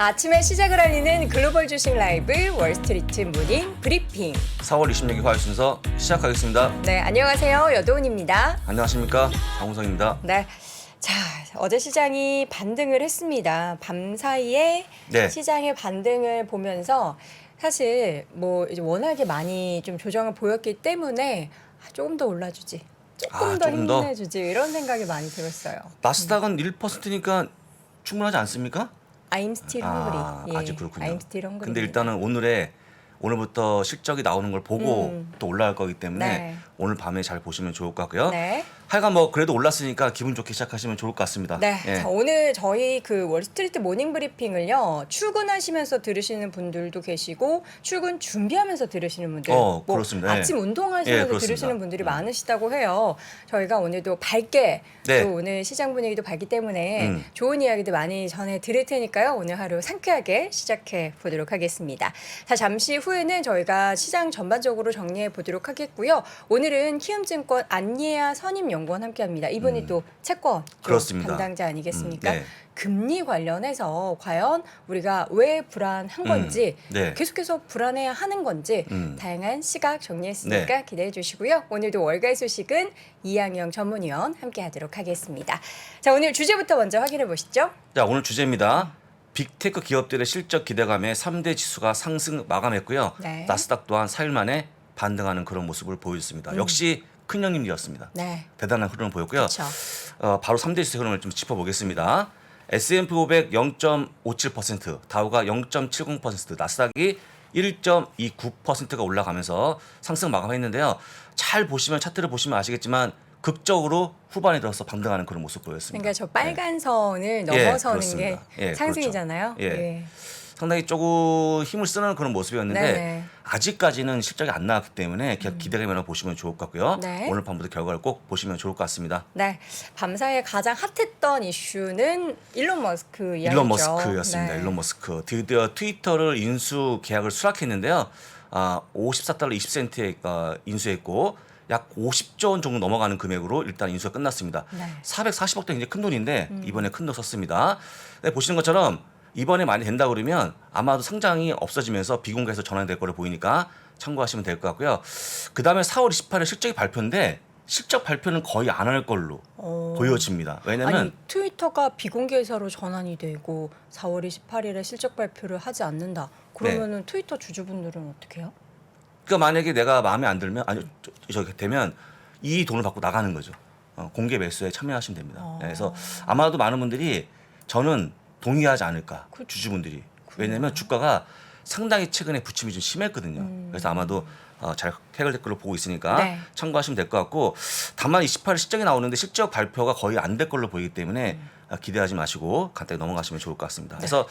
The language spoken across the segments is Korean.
아침에 시작을 알리는 글로벌 주식 라이브 월스트리트 모닝 브리핑. 4월 26일 화요일 순서 시작하겠습니다. 네, 안녕하세요. 여도은입니다. 안녕하십니까, 강훈성입니다. 네. 자, 어제 시장이 반등을 했습니다. 밤 사이에 네. 시장의 반등을 보면서 사실 뭐 이제 워낙에 많이 좀 조정을 보였기 때문에 조금 더 올라주지. 조금 더 조금 더? 힘내주지. 이런 생각이 많이 들었어요. 나스닥은 1%니까 충분하지 않습니까? I'm still hungry. 아직 그렇군요. I'm still hungry. 근데 일단은 오늘부터 실적이 나오는 걸 보고 또 올라갈 거기 때문에 네. 오늘 밤에 잘 보시면 좋을 것 같고요. 네. 하여간 뭐 그래도 올랐으니까 기분 좋게 시작하시면 좋을 것 같습니다. 네. 예. 자, 오늘 저희 그 월스트리트 모닝 브리핑을요. 출근하시면서 들으시는 분들도 계시고 출근 준비하면서 들으시는 분들, 그렇습니다. 예. 아침 예, 운동하시면서 그렇습니다. 들으시는 분들이 많으시다고 해요. 저희가 오늘도 밝게 네. 또 오늘 시장 분위기도 밝기 때문에 음. 좋은 이야기도 많이 전해 드릴 테니까요. 오늘 하루 상쾌하게 시작해 보도록 하겠습니다. 자, 잠시 후에는 저희가 시장 전반적으로 정리해 보도록 하겠고요. 오늘은 키움증권 안예아 선임연구원 함께합니다. 이분이 또 채권 그렇습니다. 담당자 아니겠습니까? 네. 금리 관련해서 과연 우리가 왜 불안한 건지 네. 계속해서 불안해하는 건지 다양한 시각 정리했으니까 네. 기대해 주시고요. 오늘도 월가의 소식은 이양영 전문위원 함께하도록 하겠습니다. 자, 오늘 주제부터 먼저 확인해 보시죠. 자, 오늘 주제입니다. 빅테크 기업들의 실적 기대감에 3대 지수가 상승 마감했고요. 네. 나스닥 또한 4일 만에 반등하는 그런 모습을 보였습니다. 역시 큰 형님이었습니다. 네. 대단한 흐름을 보였고요. 그렇죠. 바로 3대 지수 흐름을 좀 짚어보겠습니다. S&P 500 0.57%, 다우가 0.70%, 나스닥이 1.29%가 올라가면서 상승 마감했는데요. 잘 보시면 차트를 보시면 아시겠지만 극적으로 후반에 들어서 반등하는 그런 모습 보였습니다. 그러니까 저 빨간 선을 예, 넘어서는 게 그렇습니다. 예, 상승이잖아요. 그렇죠. 예. 예. 상당히 조금 힘을 쓰는 그런 모습이었는데 네네. 아직까지는 실적이 안 나왔기 때문에 기대감을 보시면 좋을 것 같고요. 네. 오늘 밤부터 결과를 꼭 보시면 좋을 것 같습니다. 네, 밤사이에 가장 핫했던 이슈는 일론 머스크 이야기죠. 일론 머스크였습니다. 네. 일론 머스크 드디어 트위터를 인수 계약을 수락했는데요. 54달러 20센트에 인수했고 약 50조 원 정도 넘어가는 금액으로 일단 인수가 끝났습니다. 네. 440억대 굉장히 큰 돈인데 이번에 큰 돈 썼습니다. 네, 보시는 것처럼 이번에 많이 된다 그러면 아마도 상장이 없어지면서 비공개해서 전환될 거로 보이니까 참고하시면 될 것 같고요. 그다음에 4월 28일 실적이 발표인데 실적 발표는 거의 안 할 걸로 보여집니다. 왜냐면 아니 트위터가 비공개사로 전환이 되고 4월 28일에 실적 발표를 하지 않는다. 그러면은 트위터 주주분들은 어떻게 해요? 그러니까 만약에 내가 마음에 안 들면 저기 되면 이 돈을 받고 나가는 거죠. 공개 매수에 참여하시면 됩니다. 그래서 아마도 많은 분들이 저는 동의하지 않을까 주주분들이. 왜냐하면 주가가 상당히 최근에 부침이 좀 심했거든요. 그래서 아마도 잘 해결될 걸로 보고 있으니까 네. 참고하시면 될 것 같고 다만 28일 실적이 나오는데 실적 발표가 거의 안 될 걸로 보이기 때문에 기대하지 마시고 간단히 넘어가시면 좋을 것 같습니다. 그래서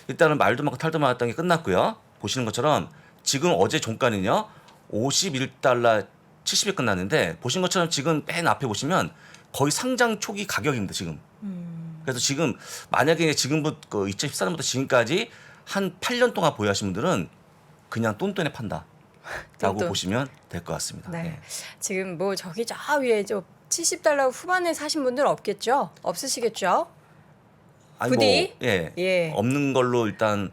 일단은 말도 많고 탈도 많았던 게 끝났고요. 보시는 것처럼 지금 어제 종가는요 51달러 70에 끝났는데 보신 것처럼 지금 맨 앞에 보시면 거의 상장 초기 가격입니다 지금. 그래서 지금 만약에 지금부터 2014년부터 지금까지 한 8년 동안 보유하신 분들은 그냥 똔똔에 판다라고 똔똔. 보시면 될 것 같습니다. 네. 예. 지금 뭐 저기 저 위에 저 70달러 후반에 사신 분들 없겠죠? 없으시겠죠? 아니 부디? 예. 예. 없는 걸로 일단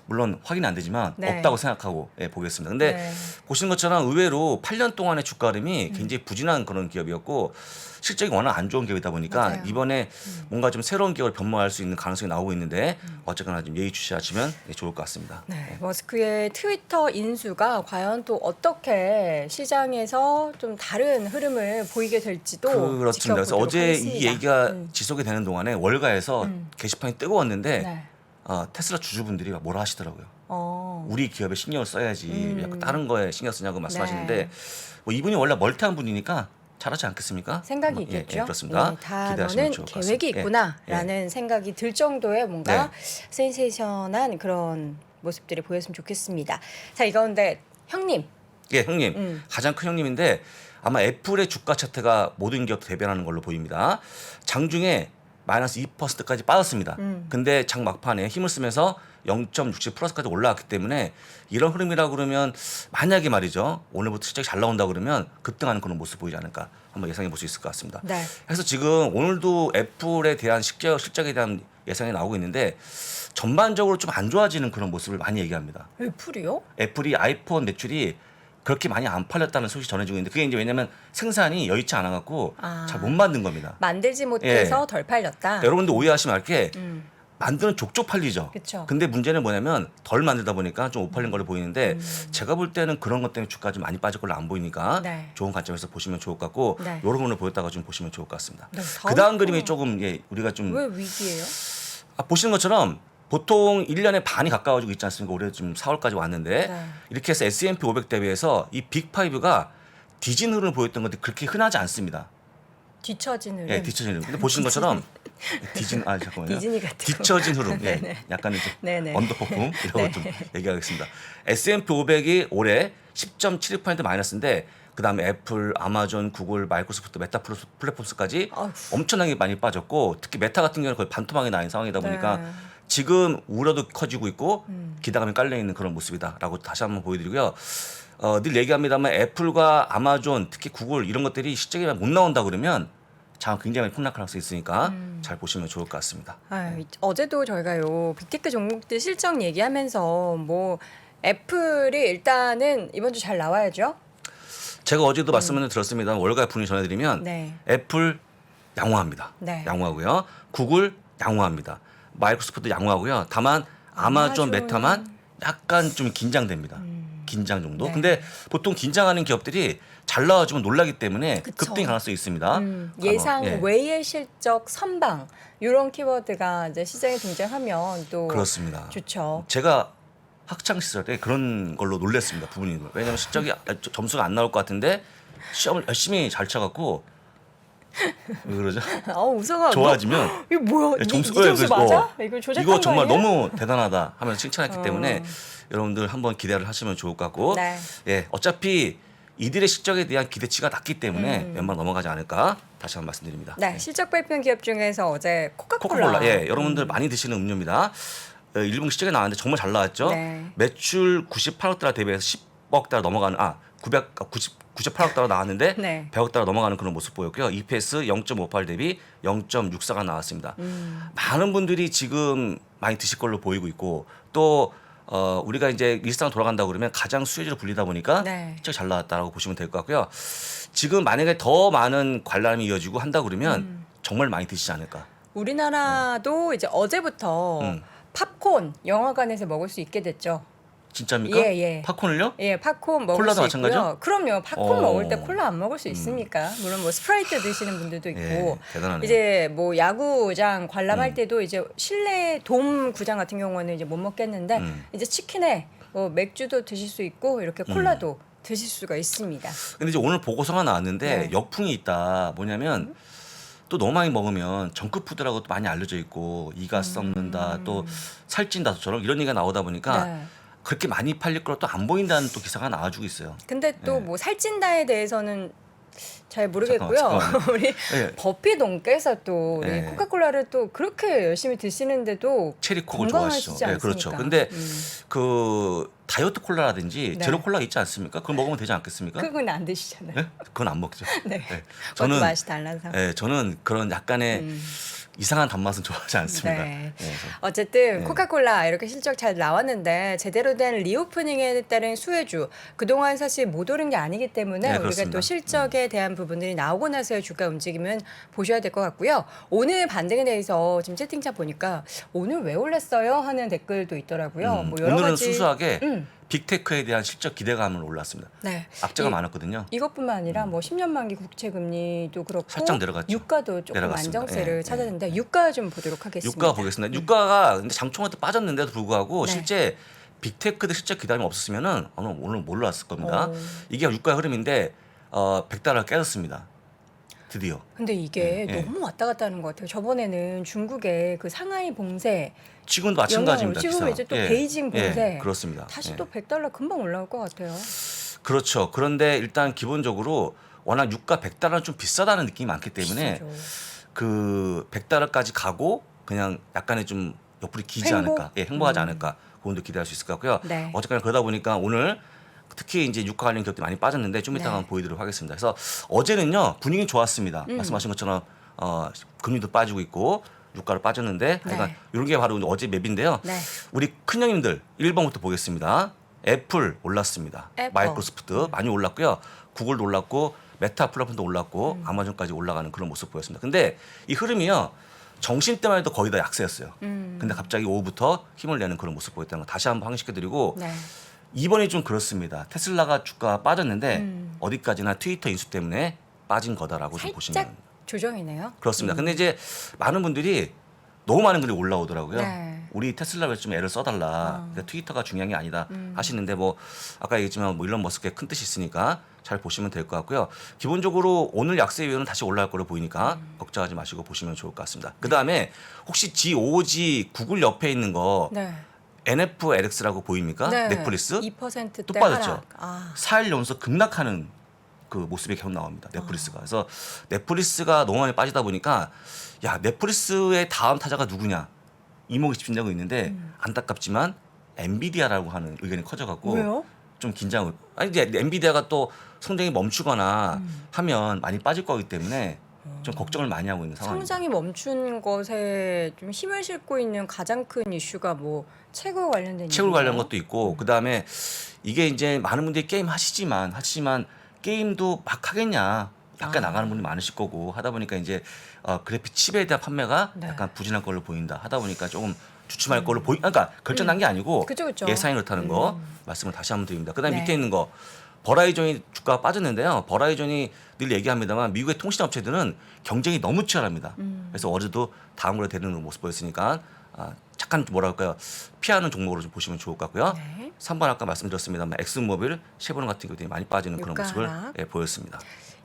물론 확인이 안 되지만 네. 없다고 생각하고 보겠습니다. 근데 네. 보시는 것처럼 의외로 8년 동안의 주가 흐름이 굉장히 부진한 그런 기업이었고 실적이 워낙 안 좋은 기업이다 보니까 맞아요. 이번에 뭔가 좀 새로운 기업을 변모할 수 있는 가능성이 나오고 있는데 어쨌거나 좀 예의주시하시면 좋을 것 같습니다. 네, 머스크의 트위터 인수가 과연 또 어떻게 시장에서 좀 다른 흐름을 보이게 될지도 그렇습니다. 그래서 지켜보도록 어제 하겠습니다. 이 얘기가 지속이 되는 동안에 월가에서 게시판이 뜨거웠는데 네. 테슬라 주주분들이 뭐라 하시더라고요. 어. 우리 기업에 신경을 써야지 왜 자꾸 다른 거에 신경 쓰냐고 말씀하시는데 네. 뭐 이분이 원래 멀티한 분이니까 잘하지 않겠습니까? 생각이 예, 있겠죠. 예, 그렇습니다. 다 기대하시면 너는 좋을 것 계획이 같습니다. 있구나라는 생각이 들 정도의 뭔가 네. 센세이션한 그런 모습들이 보였으면 좋겠습니다. 자, 이 가운데 형님. 예, 형님. 가장 큰 형님인데 아마 애플의 주가 차트가 모든 기업 대변하는 걸로 보입니다. 장중에 마이너스 2%까지 빠졌습니다. 근데 장 막판에 힘을 쓰면서 0.60 플러스까지 올라왔기 때문에 이런 흐름이라고 그러면 만약에 말이죠. 오늘부터 실적이 잘 나온다 그러면 급등하는 그런 모습 보이지 않을까 한번 예상해 볼 수 있을 것 같습니다. 네. 그래서 지금 오늘도 애플에 대한 실적에 대한 예상이 나오고 있는데 전반적으로 좀 안 좋아지는 그런 모습을 많이 얘기합니다. 애플이요? 애플이 아이폰 매출이 그렇게 많이 안 팔렸다는 소식이 전해지고 있는데 그게 이제 왜냐면 생산이 여의치 않아 갖고 잘 못 만든 겁니다. 만들지 못해서 덜 팔렸다. 여러분들 오해하시면 할게 만드는 족족 팔리죠. 그쵸. 근데 문제는 뭐냐면 덜 만들다 보니까 좀 못 팔린 걸로 보이는데 제가 볼 때는 그런 것 때문에 주가 좀 많이 빠질 걸로 안 보이니까 네. 좋은 관점에서 보시면 좋을 것 같고 네. 이런 거를 보였다가 좀 보시면 좋을 것 같습니다. 네, 그다음 그림이 조금 우리가 좀 왜 위기예요? 보시는 것처럼 보통 1년에 반이 가까워지고 있지 않습니까? 올해 지금 4월까지 왔는데 네. 이렇게 해서 S&P 500 대비해서 이 빅5가 뒤진 흐름을 보였던 건데 그렇게 흔하지 않습니다. 뒤처진 흐름. 예, 뒤처진 흐름. 근데 보시는 것처럼 잠깐만요. 디즈니 같은 뒤처진 흐름. 예, 네네. 약간 이제 네네. 언더퍼풍 이런 거 좀 얘기하겠습니다. S&P 500이 올해 10.72% 마이너스인데 그다음에 애플, 아마존, 구글, 마이크로소프트, 메타 플랫폼스까지 아휴. 엄청나게 많이 빠졌고 특히 메타 같은 경우는 거의 반토막이 나 있는 상황이다 보니까 네. 지금 우려도 커지고 있고 기대감이 깔려 있는 그런 모습이다라고 다시 한번 보여드리고요. 늘 얘기합니다만 애플과 아마존, 특히 구글 이런 것들이 실적이 못 나온다 그러면 장 굉장히 폭락할 수 있으니까 잘 보시면 좋을 것 같습니다. 어제도 저희가요 빅테크 종목들 실적 얘기하면서 뭐 애플이 일단은 이번 주 잘 나와야죠. 제가 어제도 말씀을 들었습니다. 월가 분위 전해드리면 네. 애플 양호합니다. 네. 양호하고요. 구글 양호합니다. 마이크로소프트 양호하고요. 다만 아마존, 메타만 약간 좀 긴장됩니다. 긴장 정도. 네. 근데 보통 긴장하는 기업들이 잘 나와주면 놀라기 때문에 그쵸. 급등이 가능성이 있습니다. 예상 예. 외의 실적 선방 이런 키워드가 이제 시장에 등장하면 또 그렇습니다. 좋죠. 제가 학창 시절에 그런 걸로 놀랬습니다. 부모님. 왜냐하면 실적이 점수가 안 나올 것 같은데 시험을 열심히 잘 쳐갖고 왜 그러죠? 웃어가. 좋아지면 이거 뭐야? 예, 이 점수 점수 맞아? 이거 조작한 이거 거 정말 아니야? 너무 대단하다 하면서 칭찬했기 때문에 여러분들 한번 기대를 하시면 좋을 것 같고 네. 예 어차피 이들의 실적에 대한 기대치가 낮기 때문에 웬만 넘어가지 않을까 다시 한번 말씀드립니다. 네, 실적 발표한 기업 중에서 어제 코카콜라. 예 여러분들 많이 드시는 음료입니다. 1분 실적이 나왔는데 정말 잘 나왔죠. 네. 매출 98억 달러 대비해서 10억 달러 넘어가는 98억 달러 나왔는데 네. 100억 달러 넘어가는 그런 모습 보였고요. EPS 0.58 대비 0.64가 나왔습니다. 많은 분들이 지금 많이 드실 걸로 보이고 있고 또 우리가 이제 일상 돌아간다 그러면 가장 수혜주로 불리다 보니까 네. 실적 잘 나왔다라고 보시면 될 것 같고요. 지금 만약에 더 많은 관람이 이어지고 한다 그러면 정말 많이 드시지 않을까. 우리나라도 이제 어제부터 팝콘 영화관에서 먹을 수 있게 됐죠. 진짜입니까? 예. 팝콘을요? 예, 팝콘 먹을 콜라도 수 마찬가지요? 있고요. 그럼요. 팝콘 어. 먹을 때 콜라 안 먹을 수 있습니까? 물론 뭐 스프라이트 드시는 분들도 있고. 예, 대단하네요. 이제 뭐 야구장 관람할 때도 이제 실내 돔 구장 같은 경우는 이제 못 먹겠는데 이제 치킨에 뭐 맥주도 드실 수 있고 이렇게 콜라도 드실 수가 있습니다. 근데 이제 오늘 보고서가 나왔는데 네. 역풍이 있다. 뭐냐면 또 너무 많이 먹으면 정크 푸드라고 또 많이 알려져 있고 이가 썩는다, 또 살찐다처럼 이런 얘기가 나오다 보니까 네. 그렇게 많이 팔릴 거로 또 안 보인다는 또 기사가 나와주고 있어요. 근데 또 뭐 살찐다에 대해서는 잘 모르겠고요. 잠깐만. 우리 예. 버피동께서 또 우리 예. 코카콜라를 또 그렇게 열심히 드시는데도 체리콕을 건강하시지 좋아하시죠. 네, 그렇죠. 않습니까? 근데 그 다이어트 콜라라든지 네. 제로 콜라 있지 않습니까? 그걸 먹으면 되지 않겠습니까? 그건 안 드시잖아요. 네? 그건 안 먹죠. 네. 네. 그것도 맛이 달라서. 저는 그런 약간의 이상한 단맛은 좋아하지 않습니다. 네. 네, 어쨌든 네. 코카콜라 이렇게 실적 잘 나왔는데 제대로 된 리오프닝에 따른 수혜주 그동안 사실 못 오른 게 아니기 때문에 네, 우리가 그렇습니다. 또 실적에 대한 부분들이 나오고 나서의 주가 움직임은 보셔야 될 것 같고요. 오늘 반등에 대해서 지금 채팅창 보니까 오늘 왜 올랐어요? 하는 댓글도 있더라고요. 뭐 여러 오늘은 가지 순수하게 빅테크에 대한 실적 기대감을 올랐습니다. 네. 악재가 많았거든요. 이것뿐만 아니라 뭐 10년 만기 국채 금리도 그렇고 살짝 내려갔죠. 유가도 조금 내려갔습니다. 안정세를 예, 찾았는데 유가 좀 보도록 하겠습니다. 유가 보겠습니다. 유가가 근데 장총한테 빠졌는데도 불구하고 네. 실제 빅테크들 실적 기대감이 없었으면은 오늘 못 올랐을 겁니다. 오. 이게 유가 흐름인데 100달러 깨졌습니다. 드디어. 근데 이게 예, 예. 너무 왔다 갔다 하는 것 같아요. 저번에는 중국의 그 상하이 봉쇄 지금도 마찬가지입니다. 지금 기사. 이제 또 베이징 봉쇄 예, 그렇습니다. 다시 예. 또 100달러 금방 올라올 것 같아요. 그렇죠. 그런데 일단 기본적으로 워낙 유가 100달러는 좀 비싸다는 느낌이 많기 때문에 비싸죠. 그 100달러까지 가고 그냥 약간의 좀 옆으로 기지 횡보? 않을까, 예, 행보하지 않을까 그건도 기대할 수 있을 것 같고요. 네. 어쨌거나 그러다 보니까 오늘 특히 이제 유가 관련 기업들이 많이 빠졌는데 좀 이따가 네. 보여드리도록 하겠습니다. 그래서 어제는요 분위기 좋았습니다. 말씀하신 것처럼 금리도 빠지고 있고 유가로 빠졌는데 하여간 이런 게 바로 어제 맵인데요. 네. 우리 큰 형님들 1번부터 보겠습니다. 애플 올랐습니다. 애플. 마이크로소프트 많이 올랐고요. 구글도 올랐고 메타 플랫폼도 올랐고 아마존까지 올라가는 그런 모습 보였습니다. 근데 이 흐름이요. 정신 때만 해도 거의 다 약세였어요. 근데 갑자기 오후부터 힘을 내는 그런 모습 보였다는 거 다시 한번 확인시켜드리고 네. 이번이 좀 그렇습니다. 테슬라가 주가 빠졌는데 어디까지나 트위터 인수 때문에 빠진 거다라고 좀 보시면 살짝 조정이네요. 그렇습니다. 근데 이제 많은 분들이 너무 많은 글이 올라오더라고요. 네. 우리 테슬라 좀 애를 써달라. 그러니까 트위터가 중요한 게 아니다 하시는데 뭐 아까 얘기했지만 뭐 일론 머스크의 큰 뜻이 있으니까 잘 보시면 될 것 같고요. 기본적으로 오늘 약세 이후는 다시 올라갈 거로 보이니까 걱정하지 마시고 보시면 좋을 것 같습니다. 그 다음에 혹시 G5G 구글 옆에 있는 거 네. NFLX라고 보입니까? 네. 넷플릭스 2%대 또 빠졌죠. 하락. 아. 4일 연속 급락하는 그 모습이 계속 나옵니다. 넷플릭스가. 그래서 넷플릭스가 너무 많이 빠지다 보니까 야 넷플릭스의 다음 타자가 누구냐 이목이 집중되고 있는데 안타깝지만 엔비디아라고 하는 의견이 커져갖고 왜요? 좀 긴장을. 아니 이제 엔비디아가 또 성장이 멈추거나 하면 많이 빠질 거기 때문에 좀 걱정을 많이 하고 있는 상황입니다. 성장이 멈춘 것에 좀 힘을 싣고 있는 가장 큰 이슈가 뭐 채굴 관련된 채굴 일인가요? 관련 것도 있고 그다음에 이게 이제 많은 분들이 게임 하시지만 게임도 막 하겠냐 약간 나가는 분이 많으실 거고 하다 보니까 이제 그래픽 칩에 대한 판매가 네. 약간 부진할 걸로 보인다 하다 보니까 조금 주춤할 걸로 그러니까 결정난 게 아니고 그쵸. 예상이 그렇다는 거 말씀을 다시 한번 드립니다. 그다음 네. 밑에 있는 거 버라이전이 주가가 빠졌는데요. 버라이전이 늘 얘기합니다만 미국의 통신업체들은 경쟁이 너무 치열합니다. 그래서 어제도 다음으로 되는 모습 보였으니까 잠깐 뭐랄까요 피하는 종목으로 좀 보시면 좋을 것 같고요. 네. 3번 아까 말씀드렸습니다만 엑슨모빌, 쉐보론 같은 것들이 많이 빠지는 그런 유가 모습을 하락. 보였습니다.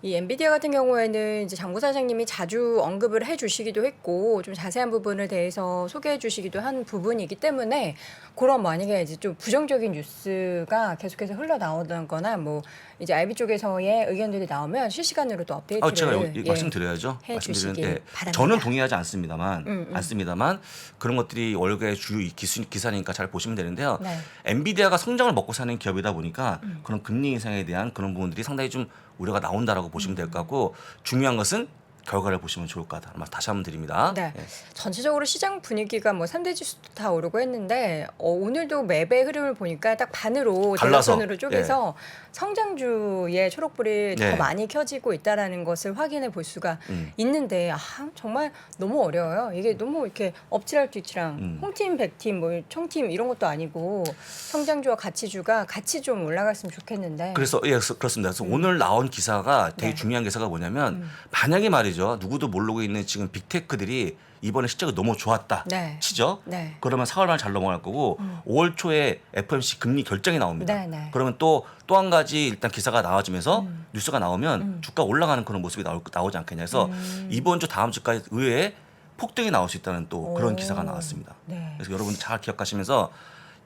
이 엔비디아 같은 경우에는 이제 장부 사장님이 자주 언급을 해주시기도 했고 좀 자세한 부분을 대해서 소개해주시기도 한 부분이기 때문에 그런 만약에 이제 좀 부정적인 뉴스가 계속해서 흘러나오거나 뭐 이제 IB 쪽에서의 의견들이 나오면 실시간으로 또 업데이트를 제가 말씀드려야죠. 해주시길 바랍니다. 저는 동의하지 않습니다만 그런 것들이 월가의 주요 기사니까 잘 보시면 되는데요. 네. 엔비디아가 성장을 먹고 사는 기업이다 보니까 그런 금리 인상에 대한 그런 부분들이 상당히 좀 우려가 나온다라고 보시면 될 것 같고 중요한 것은 결과를 보시면 좋을 것 같다. 다시 한번 드립니다. 네. 예. 전체적으로 시장 분위기가 뭐 3대 지수도 다 오르고 했는데 오늘도 맵의 흐름을 보니까 딱 반으로 갈라서, 대각선으로 쪼개서 성장주의 초록불이 더 네. 많이 켜지고 있다라는 것을 확인해 볼 수가 있는데 정말 너무 어려워요. 이게 너무 이렇게 엎치락 뒤치락 홈팀, 백팀, 뭐 청팀 이런 것도 아니고 성장주와 가치주가 같이 좀 올라갔으면 좋겠는데. 그래서 그렇습니다. 그래서 오늘 나온 기사가 되게 네. 중요한 기사가 뭐냐면 만약에 말이죠. 누구도 모르고 있는 지금 빅테크들이 이번에 실적이 너무 좋았다 네. 치죠. 네. 그러면 4월 말 잘 넘어갈 거고 5월 초에 FOMC 금리 결정이 나옵니다. 네, 네. 그러면 또 한 가지 일단 기사가 나와지면서 뉴스가 나오면 주가 올라가는 그런 모습이 나오지 않겠냐 해서 이번 주 다음 주까지 의외에 폭등이 나올 수 있다는 또 그런 오. 기사가 나왔습니다. 네. 그래서 여러분 잘 기억하시면서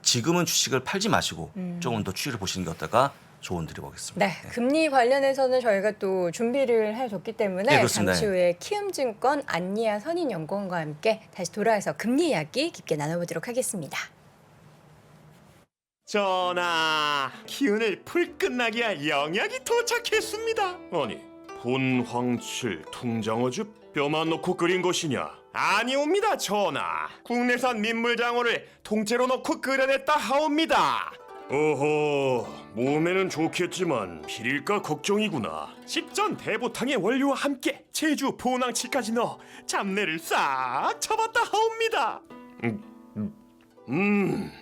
지금은 주식을 팔지 마시고 조금 더 추이를 보시는 게 어떨까 조언 드려보겠습니다. 네, 금리 관련해서는 저희가 또 준비를 해줬기 때문에 네, 그렇습니다. 잠시 후에 키움증권 안니아 선인연구원과 함께 다시 돌아와서 금리 이야기 깊게 나눠보도록 하겠습니다. 전하, 기운을 풀 끝나게 할 영약이 도착했습니다. 아니, 본황칠 통장어즙 뼈만 넣고 끓인 것이냐? 아니옵니다, 전하. 국내산 민물장어를 통째로 넣고 끓여냈다 하옵니다. 오호, 몸에는 좋겠지만 비릴까 걱정이구나. 식전 대보탕의 원료와 함께 제주 본황치까지 넣어 잡내를 싹 잡았다 하옵니다.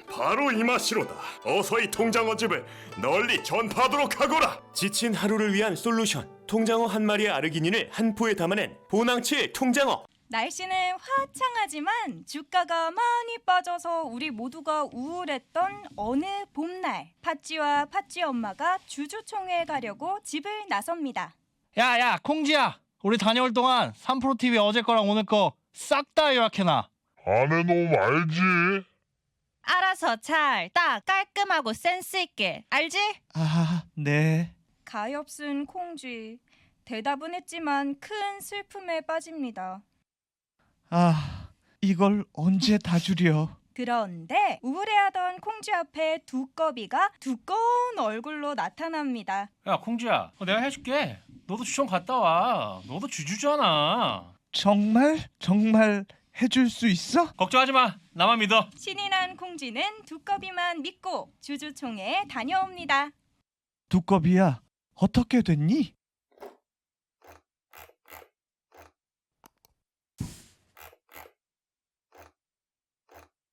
바로 이 맛이로다. 어서 이 통장어즙을 널리 전파하도록 하거라. 지친 하루를 위한 솔루션. 통장어 한 마리의 아르기닌을 한 포에 담아낸 본황치 통장어. 날씨는 화창하지만 주가가 많이 빠져서 우리 모두가 우울했던 어느 봄날, 팥쥐와 팥쥐 엄마가 주주총회에 가려고 집을 나섭니다. 야, 콩지야. 우리 다녀올 동안 3프로TV 어제 거랑 오늘 거 싹 다 요약해놔. 안해 놈 알지? 알아서 잘, 딱 깔끔하고 센스 있게, 알지? 아, 네. 가엾은 콩쥐. 대답은 했지만 큰 슬픔에 빠집니다. 아, 이걸 언제 다 줄여? 그런데 우울해하던 콩쥐 앞에 두꺼비가 두꺼운 얼굴로 나타납니다. 야 콩쥐야, 내가 해줄게. 너도 주청 갔다 와. 너도 주주잖아. 정말 해줄 수 있어? 걱정하지 마. 나만 믿어. 신이 난 콩쥐는 두꺼비만 믿고 주주총회에 다녀옵니다. 두꺼비야, 어떻게 됐니?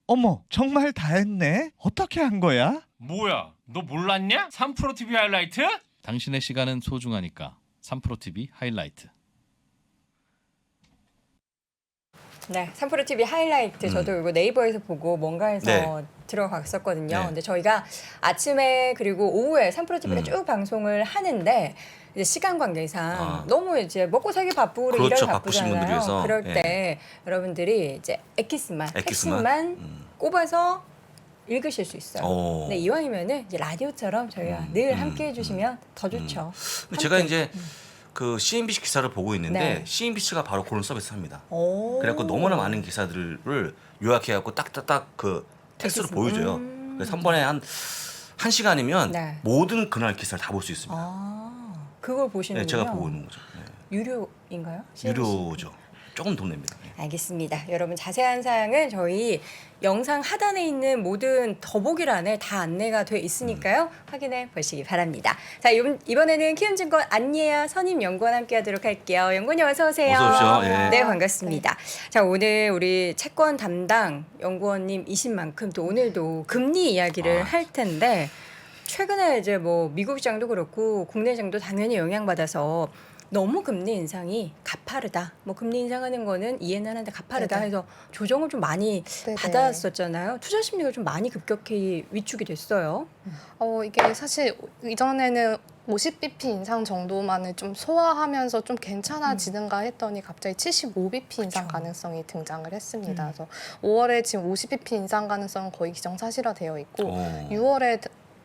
어머, 정말 다 했네. 어떻게 한 거야? 뭐야? 너 몰랐냐? 3프로 TV 하이라이트? 당신의 시간은 소중하니까 3프로TV 하이라이트. 네, 3프로 TV 하이라이트 저도 이거 네이버에서 보고 뭔가 해서 네. 들어갔었거든요. 네. 근데 저희가 아침에 그리고 오후에 3프로 TV를 음. 쭉 방송을 하는데 이제 시간 관계상 너무 이제 먹고 살기 바쁘고 그렇죠, 일하기 바쁘신 분들 바쁘잖아요. 위해서. 그럴 예. 때 여러분들이 이제 핵심만 엑기스만? 꼽아서 읽으실 수 있어요. 오. 근데 이왕이면은 이제 라디오처럼 저희가 늘 함께 해주시면 더 좋죠. 근데 제가 이제 그 CNBC 기사를 보고 있는데 네. CNBC가 바로 그런 서비스 합니다. 오. 그래갖고 너무나 많은 기사들을 요약해갖고 딱딱딱 그 텍스트로 엑기스. 보여줘요. 그래서 한 번에 한 시간이면 네. 모든 그날 기사를 다 볼 수 있습니다. 아, 그걸 보시는군요. 네, 제가 보고 있는 거죠. 네. 유료인가요? 유료죠. 조금 돈 냅니다. 네. 알겠습니다. 여러분 자세한 사항은 저희 영상 하단에 있는 모든 더보기란에 다 안내가 돼 있으니까요. 확인해 보시기 바랍니다. 자, 이번에는 키움증권 안예아 선임연구원 함께하도록 할게요. 연구원님 어서 오세요. 어서 오십시오. 예. 네, 반갑습니다. 자, 오늘 우리 채권 담당 연구원님이신 만큼 또 오늘도 금리 이야기를 할 텐데 최근에 이제 뭐 미국 시장도 그렇고 국내 시장도 당연히 영향받아서 너무 금리 인상이 가파르다. 뭐 금리 인상하는 거는 이해는 하는데 가파르다 네네. 해서 조정을 좀 많이 네네. 받았었잖아요. 투자 심리가 좀 많이 급격히 위축이 됐어요. 이게 사실 이전에는 50bp 인상 정도만을 좀 소화하면서 좀 괜찮아지는가 했더니 갑자기 75bp 인상 그쵸. 가능성이 등장을 했습니다. 그래서 5월에 지금 50bp 인상 가능성은 거의 기정사실화되어 있고 오. 6월에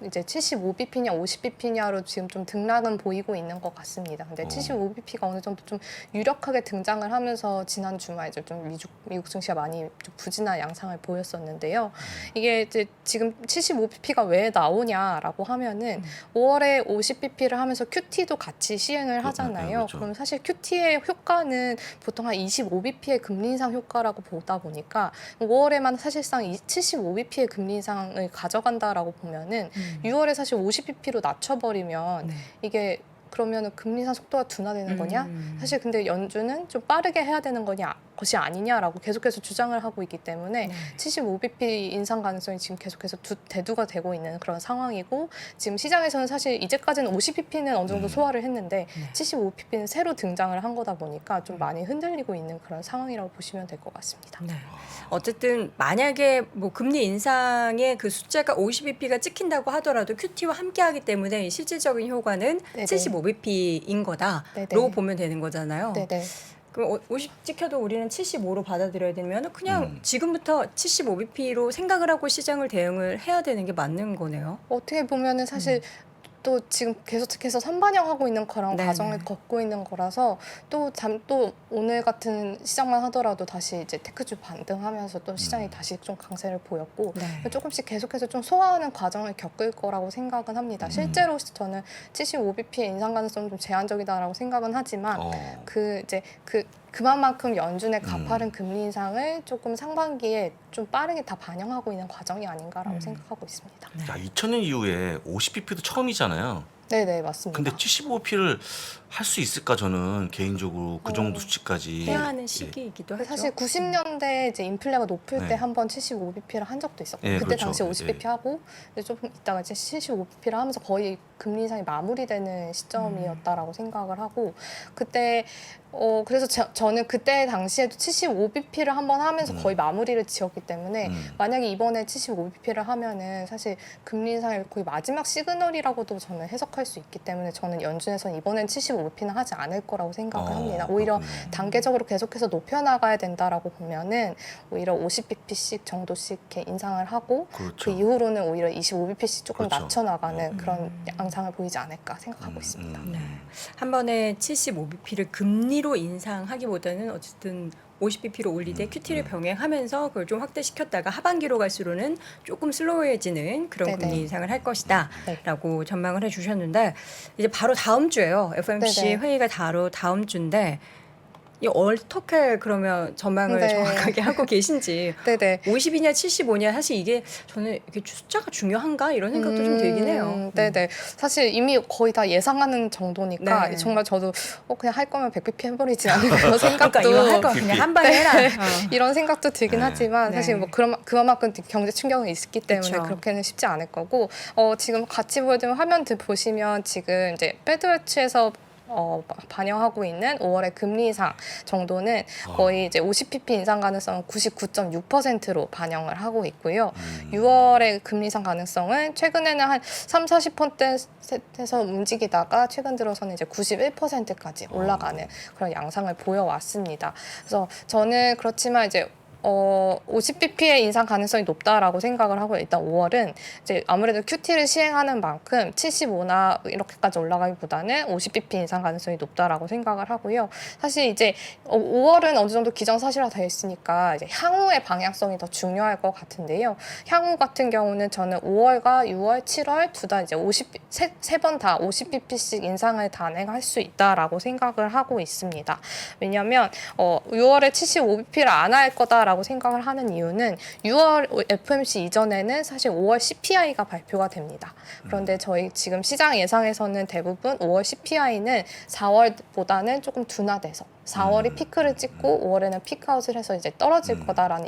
이제 75bp냐 50bp냐로 지금 좀 등락은 보이고 있는 것 같습니다. 근데 75bp가 어느 정도 좀 유력하게 등장을 하면서 지난 주말 이제 좀 미국 증시가 많이 좀 부진한 양상을 보였었는데요. 이게 이제 지금 75bp가 왜 나오냐라고 하면은 5월에 50bp를 하면서 QT도 같이 시행을 하잖아요. 그렇죠. 그럼 사실 QT의 효과는 보통 한 25bp의 금리 인상 효과라고 보다 보니까 5월에만 사실상 75bp의 금리 인상을 가져간다라고 보면은 6월에 사실 50bp로 낮춰버리면 네. 이게 그러면은 금리 인상 속도가 둔화되는 거냐? 사실 근데 연준은 좀 빠르게 해야 되는 것이 아니냐라고 계속해서 주장을 하고 있기 때문에 75bp 인상 가능성이 지금 계속해서 대두가 되고 있는 그런 상황이고 지금 시장에서는 사실 이제까지는 50bp는 어느 정도 소화를 했는데 75bp는 새로 등장을 한 거다 보니까 좀 많이 흔들리고 있는 그런 상황이라고 보시면 될 것 같습니다. 네. 어쨌든 만약에 뭐 금리 인상의 그 숫자가 50bp가 찍힌다고 하더라도 QT와 함께하기 때문에 이 실질적인 효과는 네네. 75bp인 거다로 네네. 보면 되는 거잖아요. 네네. 그럼 50 찍혀도 우리는 75로 받아들여야 되면 그냥 지금부터 75bp로 생각을 하고 시장을 대응을 해야 되는 게 맞는 거네요. 어떻게 보면은 사실 또 지금 계속해서 선반영하고 있는 그런 네네. 과정을 겪고 있는 거라서 또 오늘 같은 시장만 하더라도 다시 이제 테크주 반등하면서 또 시장이 다시 좀 강세를 보였고 네. 조금씩 계속해서 좀 소화하는 과정을 겪을 거라고 생각은 합니다. 실제로 저는 75bp의 인상 가능성 좀 제한적이다라고 생각은 하지만 그만큼 연준의 가파른 금리 인상을 조금 상반기에 좀 빠르게 다 반영하고 있는 과정이 아닌가라고 생각하고 있습니다. 야, 2000년 이후에 50bp도 처음이잖아요. 네네 맞습니다. 근데 75bp를 할 수 있을까 저는 개인적으로 그 정도 수치까지 해야 하는 시기이기도 하죠. 사실 90년대 이제 인플레가 높을 네. 때 한번 75bp를 한 적도 있었고 예, 그때 그렇죠. 당시 50bp 예. 하고 이제 조금 있다가 이제 75bp를 하면서 거의 금리 인상이 마무리되는 시점이었다라고 생각을 하고 그때 그래서 저는 그때 당시에도 75bp를 한번 하면서 거의 마무리를 지었기 때문에 만약에 이번에 75bp를 하면은 사실 금리 인상의 거의 마지막 시그널이라고도 저는 해석할 수 있기 때문에 저는 연준에서는 이번엔 75bp는 하지 않을 거라고 생각을 합니다. 오히려 단계적으로 계속해서 높여나가야 된다라고 보면은 오히려 50bp씩 정도씩 이렇게 인상을 하고 그렇죠. 그 이후로는 오히려 25bp씩 조금 그렇죠. 낮춰나가는 그런 양상을 보이지 않을까 생각하고 있습니다. 한 번에 75bp를 금리 임의로 인상하기보다는 어쨌든 50bp로 올리되 큐티를 병행하면서 그걸 좀 확대시켰다가 하반기로 갈수록은 조금 슬로우해지는 그런 네네. 금리 인상을 할 것이다 네. 라고 전망을 해주셨는데 이제 바로 다음 주에요. FOMC 네네. 회의가 바로 다음 주인데 이 어떻게 그러면 전망을 네. 정확하게 하고 계신지 네네. 50이냐 75냐 사실 이게 저는 이게 숫자가 중요한가 이런 생각도 좀 들긴 해요. 네네. 사실 이미 거의 다 예상하는 정도니까 네. 정말 저도 그냥 할 거면 100bp 해버리지 않을까 그런 생각도 그러니까 이거 할 거 그냥 한 방에 해라. 이런 생각도 들긴 네. 하지만 사실 네. 뭐 그만큼 경제 충격이 있기 때문에 그쵸. 그렇게는 쉽지 않을 거고 지금 같이 보여드린 화면 보시면 지금 이제 패드워치에서 반영하고 있는 5월의 금리 인상 정도는 거의 이제 50bp 인상 가능성은 99.6%로 반영을 하고 있고요. 6월의 금리 인상 가능성은 최근에는 한 30%대에서 움직이다가 최근 들어서는 이제 91%까지 올라가는 그런 양상을 보여왔습니다. 그래서 저는 그렇지만 이제 50bp의 인상 가능성이 높다라고 생각을 하고 일단 5월은 이제 아무래도 QT를 시행하는 만큼 75나 이렇게까지 올라가기보다는 50bp 인상 가능성이 높다라고 생각을 하고요. 사실 이제 5월은 어느 정도 기정사실화 되어 있으니까 이제 향후의 방향성이 더 중요할 것 같은데요. 향후 같은 경우는 저는 5월과 6월, 7월 둘 다 이제 세 번 다 50bp씩 인상을 단행할 수 있다라고 생각을 하고 있습니다. 왜냐하면 6월에 75bp를 안 할 거다라고 생각을 하는 이유는 6월 FOMC 이전에는 사실 5월 CPI가 발표가 됩니다. 그런데 저희 지금 시장 예상에서는 대부분 5월 CPI는 4월보다는 조금 둔화돼서 4월이 피크를 찍고 5월에는 피크아웃을 해서 이제 떨어질 거다라는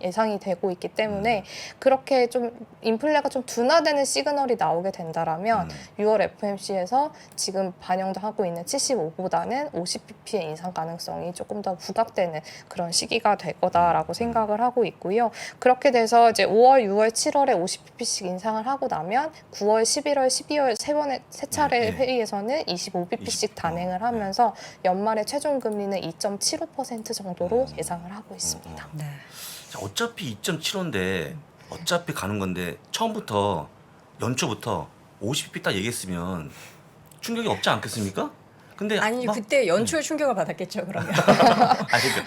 예상이 되고 있기 때문에 그렇게 좀 인플레가 좀 둔화되는 시그널이 나오게 된다라면 6월 FOMC에서 지금 반영도 하고 있는 75보다는 50bp의 인상 가능성이 조금 더 부각되는 그런 시기가 될 거다라고 생각을 하고 있고요. 그렇게 돼서 이제 5월, 6월, 7월에 50bp씩 인상을 하고 나면 9월, 11월, 12월 세 차례 회의에서는 25bp씩 단행을 하면서 연말에 최종 금리는 2.75% 정도로 예상을 하고 있습니다. 네. 자, 어차피 2.75인데 어차피 가는 건데 처음부터 연초부터 50bp 딱 얘기했으면 충격이 없지 않겠습니까? 근데 아니 막- 그때 연초에 충격을 받았겠죠 그러면. 그러니까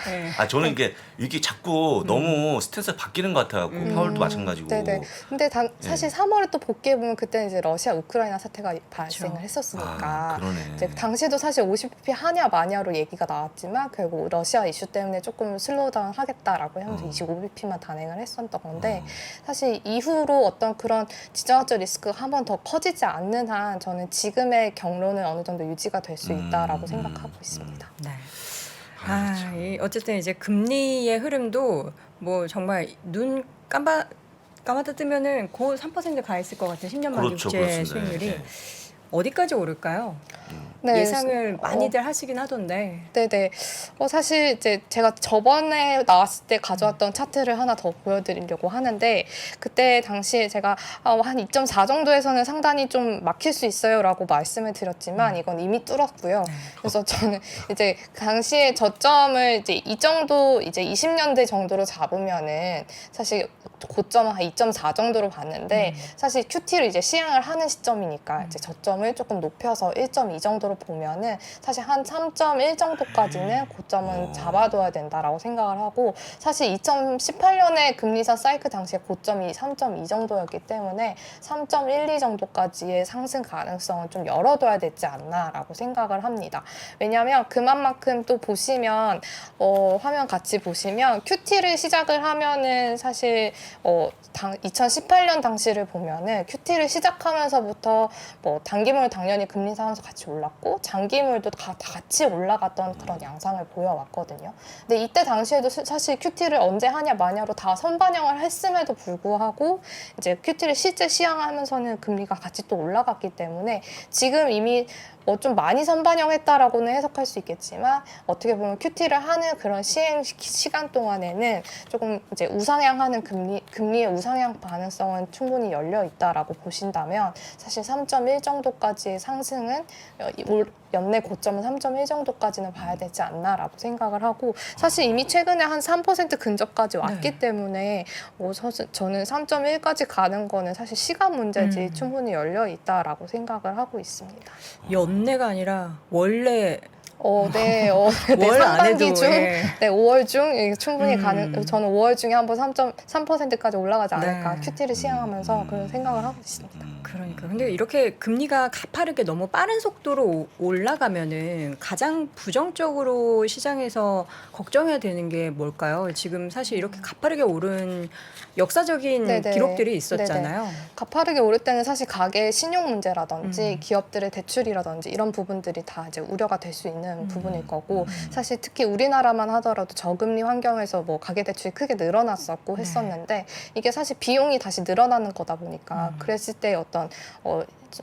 네. 저는 이게 자꾸 너무 스탠스가 바뀌는 것 같아갖고 파월도 마찬가지고. 네네. 근데 사실 3월에 또 복귀해 보면 그때는 이제 러시아 우크라이나 사태가 발생을 했었으니까. 그러네. 이제 당시에도 사실 50bp 하냐 마냐로 얘기가 나왔지만 결국 러시아 이슈 때문에 조금 슬로우다운 하겠다라고 하면서 25bp만 단행을 했었던 건데 사실 이후로 어떤 그런 지정학적 리스크가 한 번 더 커지지 않는 한 저는 지금의 경로는 어느 정도 유지가 될 수 있다라고 생각하고 있습니다. 네. 어쨌든 이제 금리의 흐름도 뭐 정말 눈 감았다 뜨면은 고 3%가 있을 것 같아요. 10년 만기 그렇죠, 국제 그렇습니다. 수익률이 네. 어디까지 오를까요? 네, 예상을 많이들 하시긴 하던데. 네네. 사실 이제 제가 저번에 나왔을 때 가져왔던 차트를 하나 더 보여드리려고 하는데 그때 당시에 제가 한 2.4 정도에서는 상단이 좀 막힐 수 있어요라고 말씀을 드렸지만 이건 이미 뚫었고요. 그래서 저는 이제 당시에 저점을 이제 이 정도 이제 20년대 정도로 잡으면은 사실 고점은 한 2.4 정도로 봤는데 사실 QT를 이제 시행을 하는 시점이니까 이제 저점을 조금 높여서 1.2 정도로 보면은 사실 한 3.1 정도까지는 고점은 잡아둬야 된다라고 생각을 하고 사실 2018년에 금리사 사이클 당시에 고점이 3.2 정도였기 때문에 3.12 정도까지의 상승 가능성은 좀 열어둬야 되지 않나라고 생각을 합니다. 왜냐하면 그만큼 또 보시면 화면 같이 보시면 QT를 시작을 하면은 사실 2018년 당시를 보면은 QT를 시작하면서부터 뭐 단기물 당연히 금리 인상하면서 같이 올랐고 장기물도 다 같이 올라갔던 그런 양상을 보여왔거든요. 근데 이때 당시에도 사실 QT를 언제 하냐 마냐로 다 선반영을 했음에도 불구하고 이제 QT를 실제 시행하면서는 금리가 같이 또 올라갔기 때문에 지금 이미 좀 많이 선반영했다라고는 해석할 수 있겠지만 어떻게 보면 QT를 하는 그런 시행 시간 동안에는 조금 이제 우상향하는 금리의 우상향 가능성은 충분히 열려 있다라고 보신다면 사실 3.1 정도까지의 상승은 연내 고점은 3.1 정도까지는 봐야 되지 않나라고 생각을 하고 사실 이미 최근에 한 3% 근접까지 왔기 때문에 저는 3.1까지 가는 거는 사실 시간 문제지 충분히 열려 있다라고 생각을 하고 있습니다. 연내가 아니라 원래 네, 네, 5월 상반기 안에도 중, 예. 네, 5월 중 충분히 저는 5월 중에 한번 3.3%까지 올라가지 않을까 네. QT를 시행하면서 그런 생각을 하고 있습니다. 그러니까 근데 이렇게 금리가 가파르게 너무 빠른 속도로 올라가면은 가장 부정적으로 시장에서 걱정해야 되는 게 뭘까요? 지금 사실 이렇게 가파르게 오른 역사적인 네네. 기록들이 있었잖아요. 가파르게 오를 때는 사실 가계 신용 문제라든지 기업들의 대출이라든지 이런 부분들이 다 이제 우려가 될 수 있는 부분일 거고 사실 특히 우리나라만 하더라도 저금리 환경에서 뭐 가계 대출이 크게 늘어났었고 했었는데 이게 사실 비용이 다시 늘어나는 거다 보니까 그랬을 때 어떤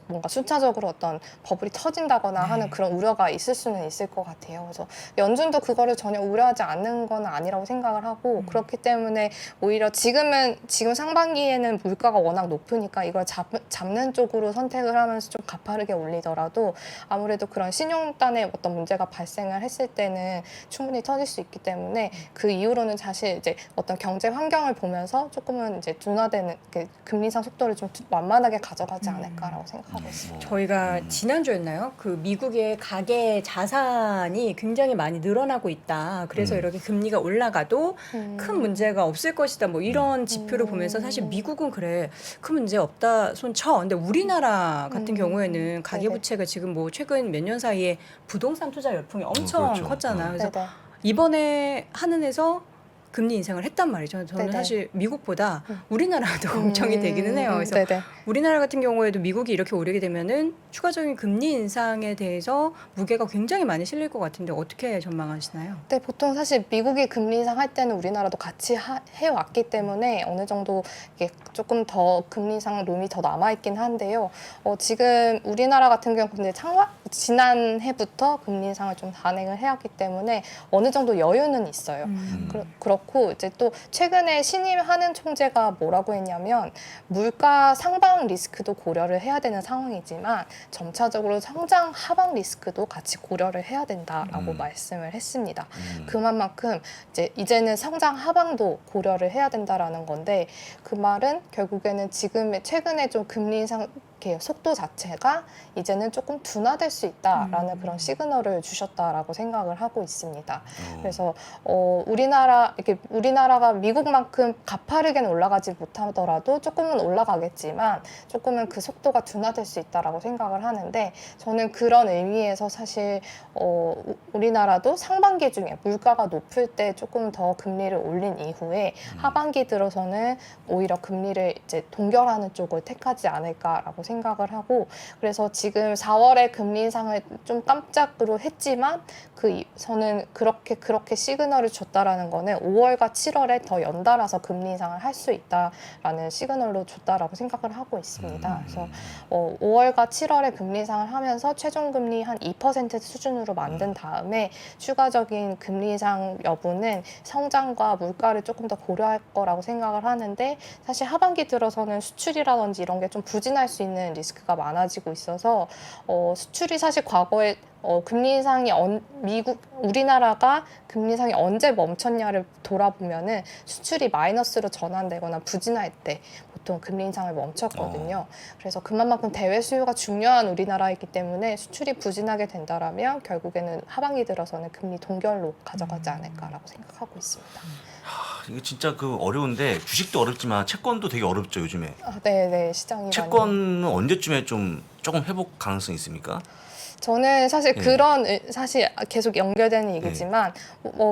뭔가 순차적으로 어떤 버블이 터진다거나 하는 그런 우려가 있을 수는 있을 것 같아요. 그래서 연준도 그거를 전혀 우려하지 않는 건 아니라고 생각을 하고 그렇기 때문에 오히려 지금 상반기에는 물가가 워낙 높으니까 이걸 잡는 쪽으로 선택을 하면서 좀 가파르게 올리더라도 아무래도 그런 신용단에 어떤 문제가 발생을 했을 때는 충분히 터질 수 있기 때문에 그 이후로는 사실 이제 어떤 경제 환경을 보면서 조금은 이제 둔화되는 금리 인상 속도를 좀 완만하게 가져가지 않을까라고 생각합니다. 저희가 지난주였나요? 그 미국의 가계 자산이 굉장히 많이 늘어나고 있다. 그래서 이렇게 금리가 올라가도 큰 문제가 없을 것이다. 뭐 이런 지표를 보면서 사실 미국은 그래 큰 문제 없다 손쳐. 근데 우리나라 같은 경우에는 가계부채가 지금 뭐 최근 몇 년 사이에 부동산 투자 열풍이 엄청 그렇죠. 컸잖아요. 그래서 네네. 이번에 한은에서 금리 인상을 했단 말이죠. 저는 네네. 사실 미국보다 우리나라가 더 걱정이 되기는 해요. 그래서 네네. 우리나라 같은 경우에도 미국이 이렇게 오르게 되면은 추가적인 금리 인상에 대해서 무게가 굉장히 많이 실릴 것 같은데 어떻게 전망하시나요? 네, 보통 사실 미국이 금리 인상할 때는 우리나라도 같이 해왔기 때문에 어느 정도 이게 조금 더 금리 인상 룸이 더 남아있긴 한데요. 지금 우리나라 같은 경우는 지난해부터 금리 인상을 좀 단행을 해왔기 때문에 어느 정도 여유는 있어요. 그렇고 이제 또 최근에 신임하는 총재가 뭐라고 했냐면 물가 상방 리스크도 고려를 해야 되는 상황이지만 점차적으로 성장 하방 리스크도 같이 고려를 해야 된다라고 말씀을 했습니다. 그만큼 이제는 성장 하방도 고려를 해야 된다라는 건데 그 말은 결국에는 최근에 좀 금리 인상 속도 자체가 이제는 조금 둔화될 수 있다라는 그런 시그널을 주셨다라고 생각을 하고 있습니다. 그래서 우리나라가 미국만큼 가파르게는 올라가지 못하더라도 조금은 올라가겠지만 조금은 그 속도가 둔화될 수 있다라고 생각을 하는데 저는 그런 의미에서 사실 우리나라도 상반기 중에 물가가 높을 때 조금 더 금리를 올린 이후에 하반기 들어서는 오히려 금리를 이제 동결하는 쪽을 택하지 않을까라고 생각을 하고 그래서 지금 4월에 금리 인상을 좀 깜짝으로 했지만 저는 그렇게 시그널을 줬다라는 거는 5월과 7월에 더 연달아서 금리 인상을 할 수 있다라는 시그널로 줬다라고 생각을 하고 있습니다. 그래서 5월과 7월에 금리 인상을 하면서 최종 금리 한 2% 수준으로 만든 다음에 추가적인 금리 인상 여부는 성장과 물가를 조금 더 고려할 거라고 생각을 하는데 사실 하반기 들어서는 수출이라든지 이런 게 좀 부진할 수 있는 리스크가 많아지고 있어서 수출이 사실 과거에 금리 인상이 우리나라가 금리 인상이 언제 멈췄냐를 돌아보면은 수출이 마이너스로 전환되거나 부진할 때 보통 금리 인상을 멈췄거든요. 그래서 그만큼 대외 수요가 중요한 우리나라이기 때문에 수출이 부진하게 된다라면 결국에는 하반기 들어서는 금리 동결로 가져가지 않을까라고 생각하고 있습니다. 이게 진짜 어려운데 주식도 어렵지만 채권도 되게 어렵죠 요즘에. 네, 시장이 채권은 언제쯤에 조금 회복 가능성이 있습니까? 저는 사실 사실 계속 연결되는 얘기지만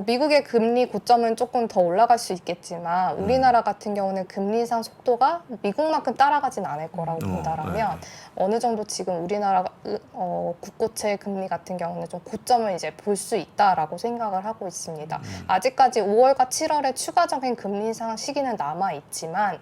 미국의 금리 고점은 조금 더 올라갈 수 있겠지만 우리나라 같은 경우는 금리 인상 속도가 미국만큼 따라가진 않을 거라고 본다라면 어느 정도 지금 우리나라 국고채 금리 같은 경우는 좀 고점을 이제 볼 수 있다라고 생각을 하고 있습니다. 아직까지 5월과 7월에 추가적인 금리 인상 시기는 남아 있지만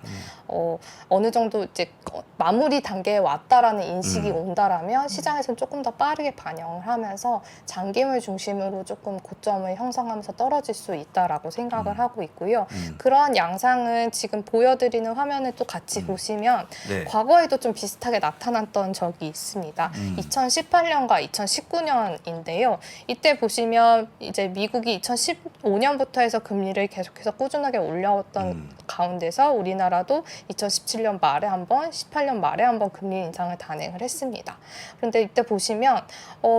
어느 정도 이제 마무리 단계에 왔다라는 인식이 온다라면 시장에서는 조금 더 빠르게 반영을 하면서 장기물 중심으로 조금 고점을 형성하면서 떨어질 수 있다라고 생각을 하고 있고요. 그러한 양상은 지금 보여드리는 화면을 또 같이 보시면 과거에도 좀 비슷하게 나타났던 적이 있습니다. 2018년과 2019년인데요. 이때 보시면 이제 미국이 2015년부터 해서 금리를 계속해서 꾸준하게 올려왔던 가운데서 우리나라도 2017년 말에 한 번, 18년 말에 한 번 금리 인상을 단행을 했습니다. 그런데 이때 보시면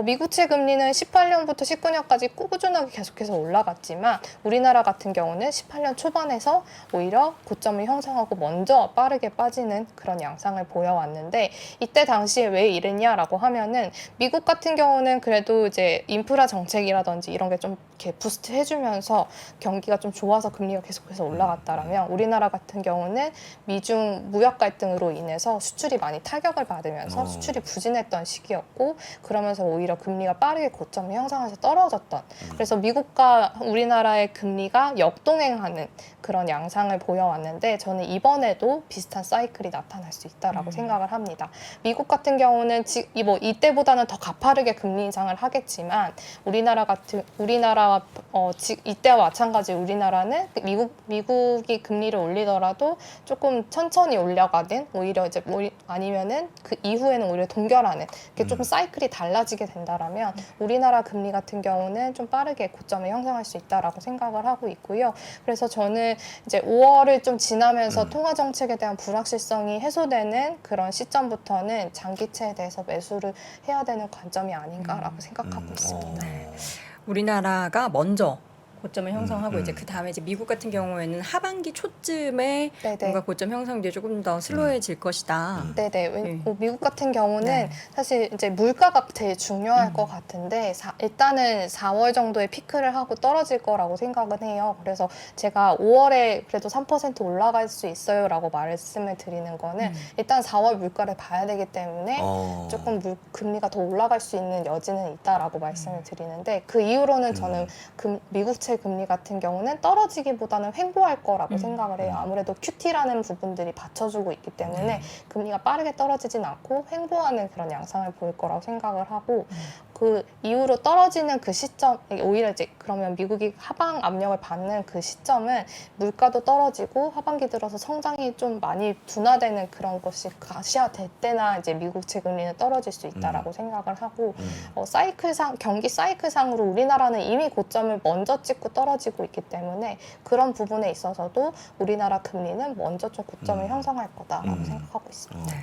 미국채 금리는 18년부터 19년까지 꾸준하게 계속해서 올라갔지만 우리나라 같은 경우는 18년 초반에서 오히려 고점을 형성하고 먼저 빠르게 빠지는 그런 양상을 보여왔는데 이때 당시에 왜 이랬냐라고 하면은 미국 같은 경우는 그래도 이제 인프라 정책이라든지 이런 게 좀 이렇게 부스트 해주면서 경기가 좀 좋아서 금리가 계속해서 올라갔다라면 우리나라 같은 경우는 미중 무역 갈등으로 인해서 수출이 많이 타격을 받으면서 수출이 부진했던 시기였고 그러면서 오히려 금리가 빠르게 고점을 형성해서 떨어졌던 그래서 미국과 우리나라의 금리가 역동행하는 그런 양상을 보여왔는데 저는 이번에도 비슷한 사이클이 나타날 수 있다라고 생각을 합니다. 미국 같은 경우는 이때보다는 더 가파르게 금리 인상을 하겠지만 우리나라와 이때와 마찬가지 우리나라는 미국이 금리를 올리더라도 조금 천천히 올려가든 오히려 이제 아니면은 그 이후에는 오히려 동결하는 그게 조금 사이클이 달라지게 된다라면 우리나라 금리 같은 경우는 좀 빠르게 고점을 형성할 수 있다라고 생각을 하고 있고요. 그래서 저는 이제 5월을 좀 지나면서 통화 정책에 대한 불확실성이 해소되는 그런 시점부터는 장기채에 대해서 매수를 해야 되는 관점이 아닌가라고 생각하고 있습니다. 우리나라가 먼저 고점을 형성하고 이제 그 다음에 이제 미국 같은 경우에는 하반기 초쯤에 네네. 뭔가 고점 형성이 조금 더 슬로해질 것이다. 네네. 미국 같은 경우는 네. 사실 이제 물가가 제일 중요할 것 같은데 일단은 4월 정도에 피크를 하고 떨어질 거라고 생각은 해요. 그래서 제가 5월에 그래도 3% 올라갈 수 있어요라고 말씀을 드리는 거는 일단 4월 물가를 봐야 되기 때문에 조금 금리가 더 올라갈 수 있는 여지는 있다라고 말씀을 드리는데 그 이후로는 저는 미국채 금리 같은 경우는 떨어지기보다는 횡보할 거라고 생각을 해요. 아무래도 QT라는 부분들이 받쳐주고 있기 때문에 금리가 빠르게 떨어지진 않고 횡보하는 그런 양상을 보일 거라고 생각을 하고 그 이후로 떨어지는 그 시점 오히려 이제 그러면 미국이 하방 압력을 받는 그 시점은 물가도 떨어지고 하반기 들어서 성장이 좀 많이 둔화되는 그런 것이 가시화될 때나 이제 미국채 금리는 떨어질 수 있다라고 생각을 하고 경기 사이클상으로 우리나라는 이미 고점을 먼저 찍고 떨어지고 있기 때문에 그런 부분에 있어서도 우리나라 금리는 먼저 좀 고점을 형성할 거다라고 생각하고 있습니다.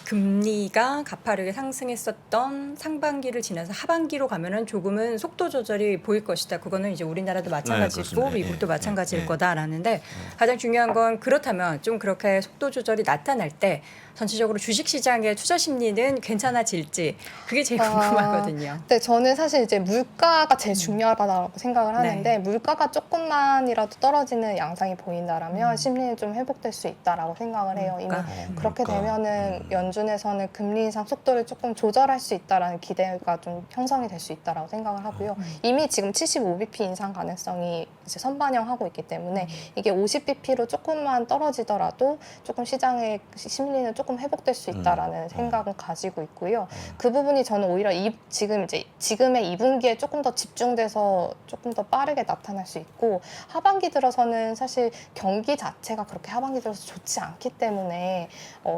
금리가 가파르게 상승했었던 상반기를 지나서 하반기로 가면은 조금은 속도 조절이 보일 것이다. 그거는 이제 우리나라도 마찬가지고 그렇습니다. 미국도 마찬가지일 예. 거다라는데 가장 중요한 건 그렇다면 좀 그렇게 속도 조절이 나타날 때 전체적으로 주식 시장의 투자 심리는 괜찮아질지 그게 제일 궁금하거든요. 네, 저는 사실 이제 물가가 제일 중요하다고 생각을 하는데 물가가 조금만이라도 떨어지는 양상이 보인다라면 심리는 좀 회복될 수 있다라고 생각을 해요. 이미 그렇게 되면은 연준에서는 금리 인상 속도를 조금 조절할 수 있다라는 기대가 좀 형성이 될 수 있다라고 생각을 하고요. 이미 지금 75bp 인상 가능성이 이제 선반영하고 있기 때문에 이게 50bp로 조금만 떨어지더라도 조금 시장의 심리는 조금 회복될 수 있다라는 생각은 가지고 있고요. 그 부분이 저는 오히려 지금의 2분기에 조금 더 집중돼서 조금 더 빠르게 나타날 수 있고 하반기 들어서는 사실 경기 자체가 그렇게 하반기 들어서 좋지 않기 때문에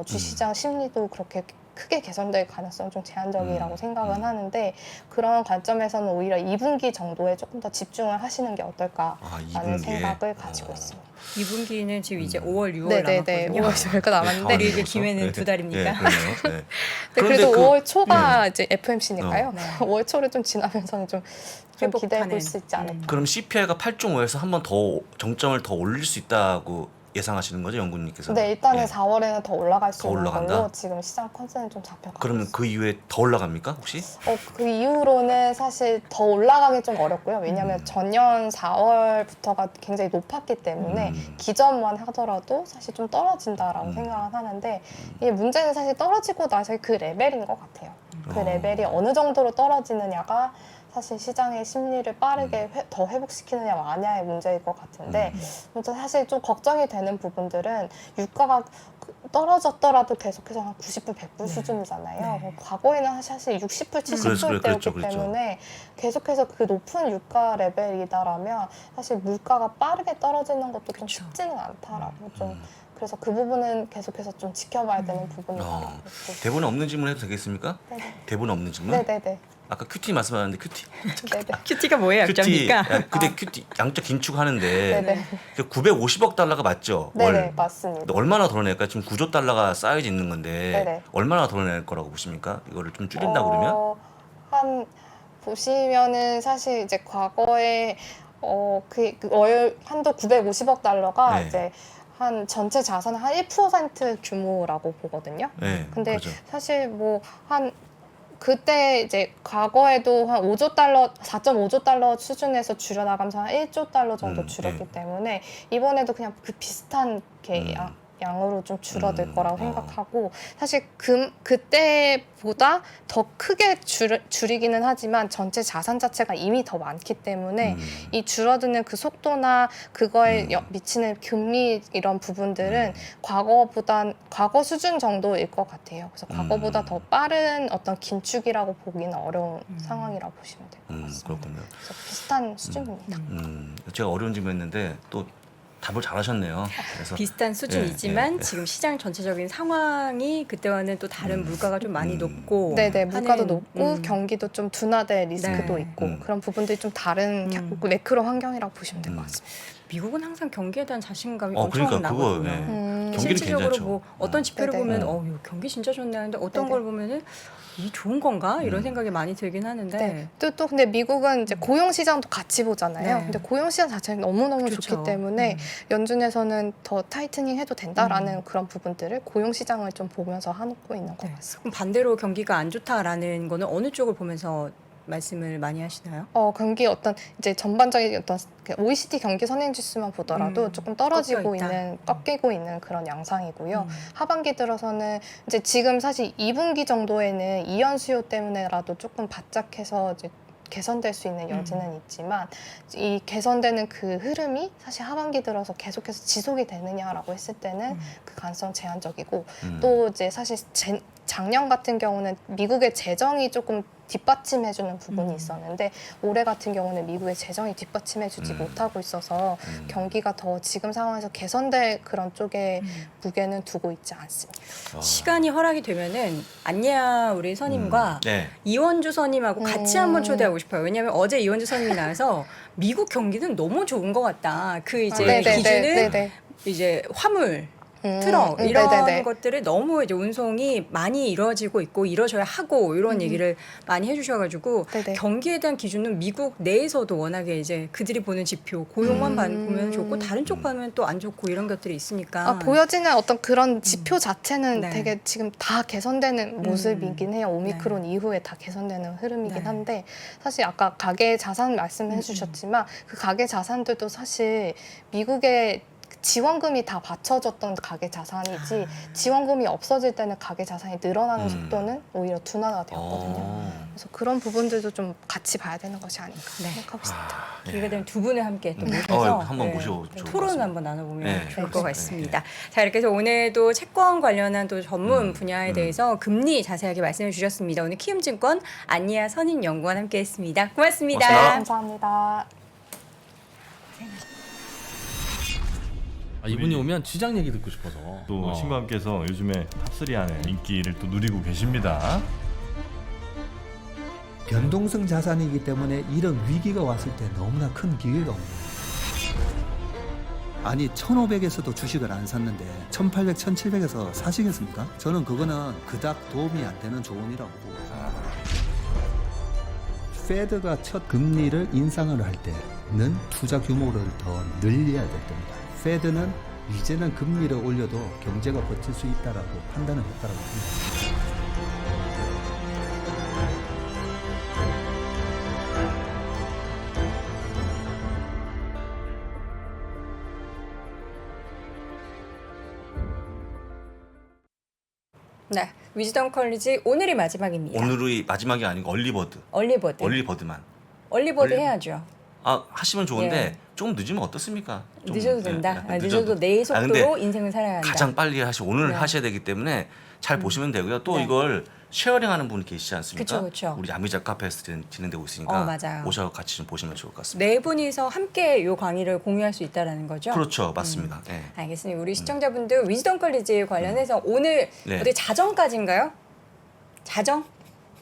주시장 심리도 그렇게 크게 개선될 가능성은 좀 제한적이라고 생각은 하는데 그런 관점에서는 오히려 2분기 정도에 조금 더 집중을 하시는 게 어떨까라는 생각을 가지고 있습니다. 2분기는 지금 이제 5월, 6월 네네네. 남았거든요. 5월 6월가 남았는데 우리 이제 기회는 두 달입니까? 네, 그래도 5월 초가 이제 FMC니까요. 5월 초를 좀 지나면서는 좀 기대해 볼 수 있지 않을까. 그럼 CPI가 8.5에서 한 번 더 정점을 더 올릴 수 있다고 예상하시는 거죠, 연구님께서? 네, 일단은 4월에는 더 올라갈 수 더 있는 올라간다? 걸로 지금 시장 컨센은 좀 잡혀가고 그러면 있어요. 그 이후에 더 올라갑니까, 혹시? 그 이후로는 사실 더 올라가기 좀 어렵고요. 왜냐하면 전년 4월부터가 굉장히 높았기 때문에 기점만 하더라도 사실 좀 떨어진다라고 생각을 하는데 이 문제는 사실 떨어지고 나서 그 레벨인 것 같아요. 그 레벨이 어느 정도로 떨어지느냐가 사실 시장의 심리를 빠르게 더 회복시키느냐 마냐의 문제일 것 같은데 사실 좀 걱정이 되는 부분들은 유가가 떨어졌더라도 계속해서 한 90불, 100불 수준이잖아요. 과거에는 사실 60불, 70불 대였기 때문에 계속해서 그 높은 유가 레벨이다라면 사실 물가가 빠르게 떨어지는 것도 좀 쉽지는 않다라고 좀 그래서 그 부분은 계속해서 좀 지켜봐야 되는 부분이라고. 대본에 없는 질문 해도 되겠습니까? 네네. 대본에 없는 질문? 네네네. 아까 QT 말씀하셨는데 QT. 네네. 큐티가 뭐예요, 약자입니까? 근데 QT 양적 긴축하는데 네네. 950억 달러가 맞죠? 네네, 월. 맞습니다. 근데 얼마나 덜어낼까? 지금 9조 달러가 쌓여져 있는 건데 네네. 얼마나 덜어낼 거라고 보십니까? 이거를 좀 줄인다 그러면? 한 보시면은 사실 이제 과거에 한도 950억 달러가 네. 이제 한 전체 자산의 한 1% 규모라고 보거든요. 네, 근데 그렇죠. 사실 뭐 한 그때 이제 과거에도 한 5조 달러, 4.5조 달러 수준에서 줄여나가면서 한 1조 달러 정도 줄였기 때문에 이번에도 그냥 그 비슷한 게 양으로 좀 줄어들 거라고 생각하고 사실 그때보다 더 크게 줄이기는 하지만 전체 자산 자체가 이미 더 많기 때문에 이 줄어드는 그 속도나 그거에 미치는 금리 이런 부분들은 과거 수준 정도일 것 같아요. 그래서 과거보다 더 빠른 어떤 긴축이라고 보기는 어려운 상황이라고 보시면 될 것 같습니다. 그렇군요. 그래서 비슷한 수준입니다. 제가 어려운 질문했는데 또 답을 잘하셨네요. 그래서 비슷한 수준이지만 지금 시장 전체적인 상황이 그때와는 또 다른 물가가 좀 많이 높고 네네, 물가도 하는, 높고 경기도 좀 둔화될 리스크도 네. 있고 그런 부분들이 좀 다른 매크로 환경이라고 보시면 될 것 같습니다. 미국은 항상 경기에 대한 자신감이 그러니까 엄청나거든요. 그거 경기는 실질적으로 괜찮죠. 뭐 어떤 지표를 네네. 보면 이거 경기 진짜 좋네 하는데 어떤 네네. 걸 보면은 이 좋은 건가 이런 생각이 많이 들긴 하는데 네. 또 근데 미국은 이제 고용 시장도 같이 보잖아요. 네. 근데 고용 시장 자체는 너무너무 그렇죠. 좋기 때문에 연준에서는 더 타이트닝 해도 된다라는 그런 부분들을 고용 시장을 좀 보면서 하고 있는 것 네. 같습니다. 그럼 반대로 경기가 안 좋다라는 거는 어느 쪽을 보면서 말씀을 많이 하시나요? 경기 어떤 이제 전반적인 어떤 OECD 경기 선행 지수만 보더라도 조금 떨어지고 꺾여 있다. 꺾이고 있는 그런 양상이고요. 하반기 들어서는 이제 지금 사실 2분기 정도에는 이연 수요 때문에라도 조금 바짝해서 이제 개선될 수 있는 여지는 있지만 이 개선되는 그 흐름이 사실 하반기 들어서 계속해서 지속이 되느냐라고 했을 때는 그 가능성 제한적이고 또 이제 사실 작년 같은 경우는 미국의 재정이 조금 뒷받침해주는 부분이 있었는데 올해 같은 경우는 미국의 재정이 뒷받침해주지 못하고 있어서 경기가 더 지금 상황에서 개선될 그런 쪽에 무게는 두고 있지 않습니다. 시간이 허락이 되면은 안예아 우리 선임과 네. 이원주 선임하고 같이 한번 초대하고 싶어요. 왜냐하면 어제 이원주 선임이 나와서 미국 경기는 너무 좋은 것 같다. 그 이제 기준은 이제 화물 트럭 이런 네네네. 것들을 너무 이제 운송이 많이 이루어지고 있고 이루어져야 하고 이런 얘기를 많이 해주셔가지고 네네. 경기에 대한 기준은 미국 내에서도 워낙에 이제 그들이 보는 지표 고용만 보면 좋고 다른 쪽 보면 또 안 좋고 이런 것들이 있으니까 보여지는 어떤 그런 지표 자체는 네. 되게 지금 다 개선되는 모습이긴 해요. 오미크론 이후에 다 개선되는 흐름이긴 네. 한데 사실 아까 가계 자산 말씀해 주셨지만 그 가계 자산들도 사실 미국의 지원금이 다 받쳐줬던 가계 자산이지 지원금이 없어질 때는 가계 자산이 늘어나는 속도는 오히려 둔화가 되었거든요. 그래서 그런 부분들도 좀 같이 봐야 되는 것이 아닌가 생각하고 있습니다. 기회가 되면 두 분을 함께 또 모셔서 한번 모셔 좋을 것 토론 같습니다. 한번 나눠보면 네, 좋을 것 그렇습니다. 같습니다. 자, 이렇게 해서 오늘도 채권 관련한 또 전문 분야에 대해서 금리 자세하게 말씀해 주셨습니다. 오늘 키움증권 안예아 선임연구원 함께했습니다. 고맙습니다. 고맙습니다. 감사합니다. 이분이 오면 시장 얘기 듣고 싶어서. 또 신부님께서 요즘에 탑3 안에 인기를 또 누리고 계십니다. 변동성 자산이기 때문에 이런 위기가 왔을 때 너무나 큰 기회가 옵니다. 아니 1,500에서도 주식을 안 샀는데 1,800, 1,700에서 사시겠습니까? 저는 그거는 그닥 도움이 안 되는 조언이라고 봅니다. 페드가 첫 금리를 인상을 할 때는 투자 규모를 더 늘려야 될 때입니다. 페드는 이제는 금리를 올려도 경제가 버틸 수 있다라고 판단을 했다라고 합니다. 네, 위즈덤 컬리지 오늘이 마지막입니다. 오늘이 마지막이 아니고 얼리버드. 얼리버드만. 얼리버드 해야죠. 하시면 좋은데 예. 좀 늦으면 어떻습니까? 좀, 늦어도 예, 된다. 약간 늦어도 내 속도로 근데 인생을 살아야 한다. 가장 빨리 오늘 네. 하셔야 되기 때문에 잘 보시면 되고요. 또 네. 이걸 쉐어링하는 분이 계시지 않습니까? 그쵸. 우리 아미자 카페에서 진행되고 있으니까 맞아요. 오셔서 같이 좀 보시면 좋을 것 같습니다. 네 분이서 함께 요 강의를 공유할 수 있다라는 거죠. 그렇죠, 맞습니다. 네. 알겠습니다. 우리 시청자분들 위즈덤 컬리지 관련해서 오늘 네. 어떻게 자정까지인가요?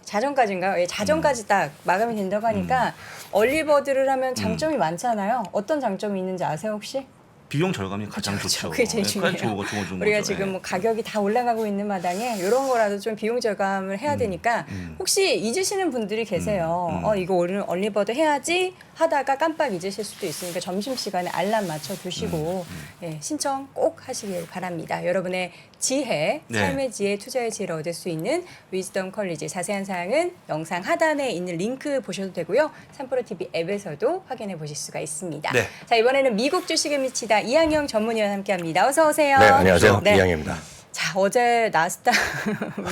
자정까지인가요? 예, 자정까지 딱 마감이 된다고 하니까 얼리버드를 하면 장점이 많잖아요. 어떤 장점이 있는지 아세요 혹시? 비용 절감이 가장 그렇죠. 좋죠. 그게 제일 중요해요. 좋은 거죠. 우리가 지금 뭐 가격이 다 올라가고 있는 마당에 이런 거라도 좀 비용 절감을 해야 되니까 혹시 잊으시는 분들이 계세요. 이거 오늘 얼리버드 해야지 하다가 깜빡 잊으실 수도 있으니까 점심시간에 알람 맞춰 두시고 예, 신청 꼭 하시길 바랍니다. 여러분의 지혜, 네. 삶의 지혜, 투자의 지혜를 얻을 수 있는 위즈덤 컬리지 자세한 사항은 영상 하단에 있는 링크 보셔도 되고요. 3프로TV 앱에서도 확인해 보실 수가 있습니다. 네. 자, 이번에는 미국 주식에 미치다 이항영 전문위원 함께합니다. 어서 오세요. 네, 안녕하세요. 네. 이양입니다. 자, 어제 나스닥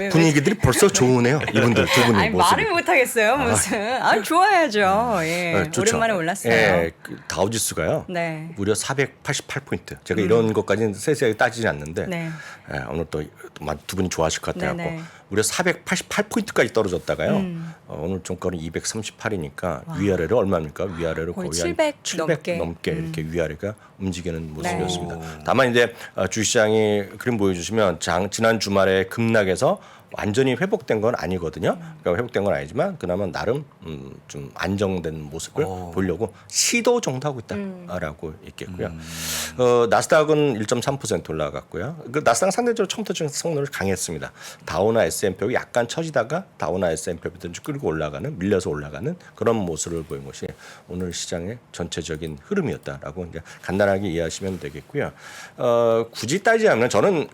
분위기들이 벌써 좋으네요. 이분들 두 분의 아니, 모습이. 말을 못 하겠어요. 무슨. 아, 좋아야죠. 예. 좋죠. 오랜만에 올랐어요. 예, 그 다우지수가요. 네. 무려 488포인트. 제가 이런 것까지는 세세하게 따지지 않는데 네. 예, 오늘 또 두 분이 좋아하실 것 같아요. 네네. 무려 488포인트까지 떨어졌다가요. 오늘 종가는 238이니까 위아래로 얼마입니까? 위아래로 거의 거의 700 넘게 이렇게 위아래가 움직이는 모습이었습니다. 네. 다만 이제 주식시장이 그림 보여주시면 지난 주말에 급락해서 완전히 회복된 건 아니거든요. 그러니까 회복된 건 아니지만 그나마 나름 좀 안정된 모습을 보려고 시도 정도 하고 있다라고 있겠고요. 나스닥은 1.3% 올라갔고요. 그 나스닥은 상대적으로 처음부터 좀 성능을 강했습니다. 다우나 S&P가 약간 처지다가 다우나 S&P부터 끌고 올라가는 밀려서 올라가는 그런 모습을 보인 것이 오늘 시장의 전체적인 흐름이었다라고 이제 간단하게 이해하시면 되겠고요. 굳이 따지자면 저는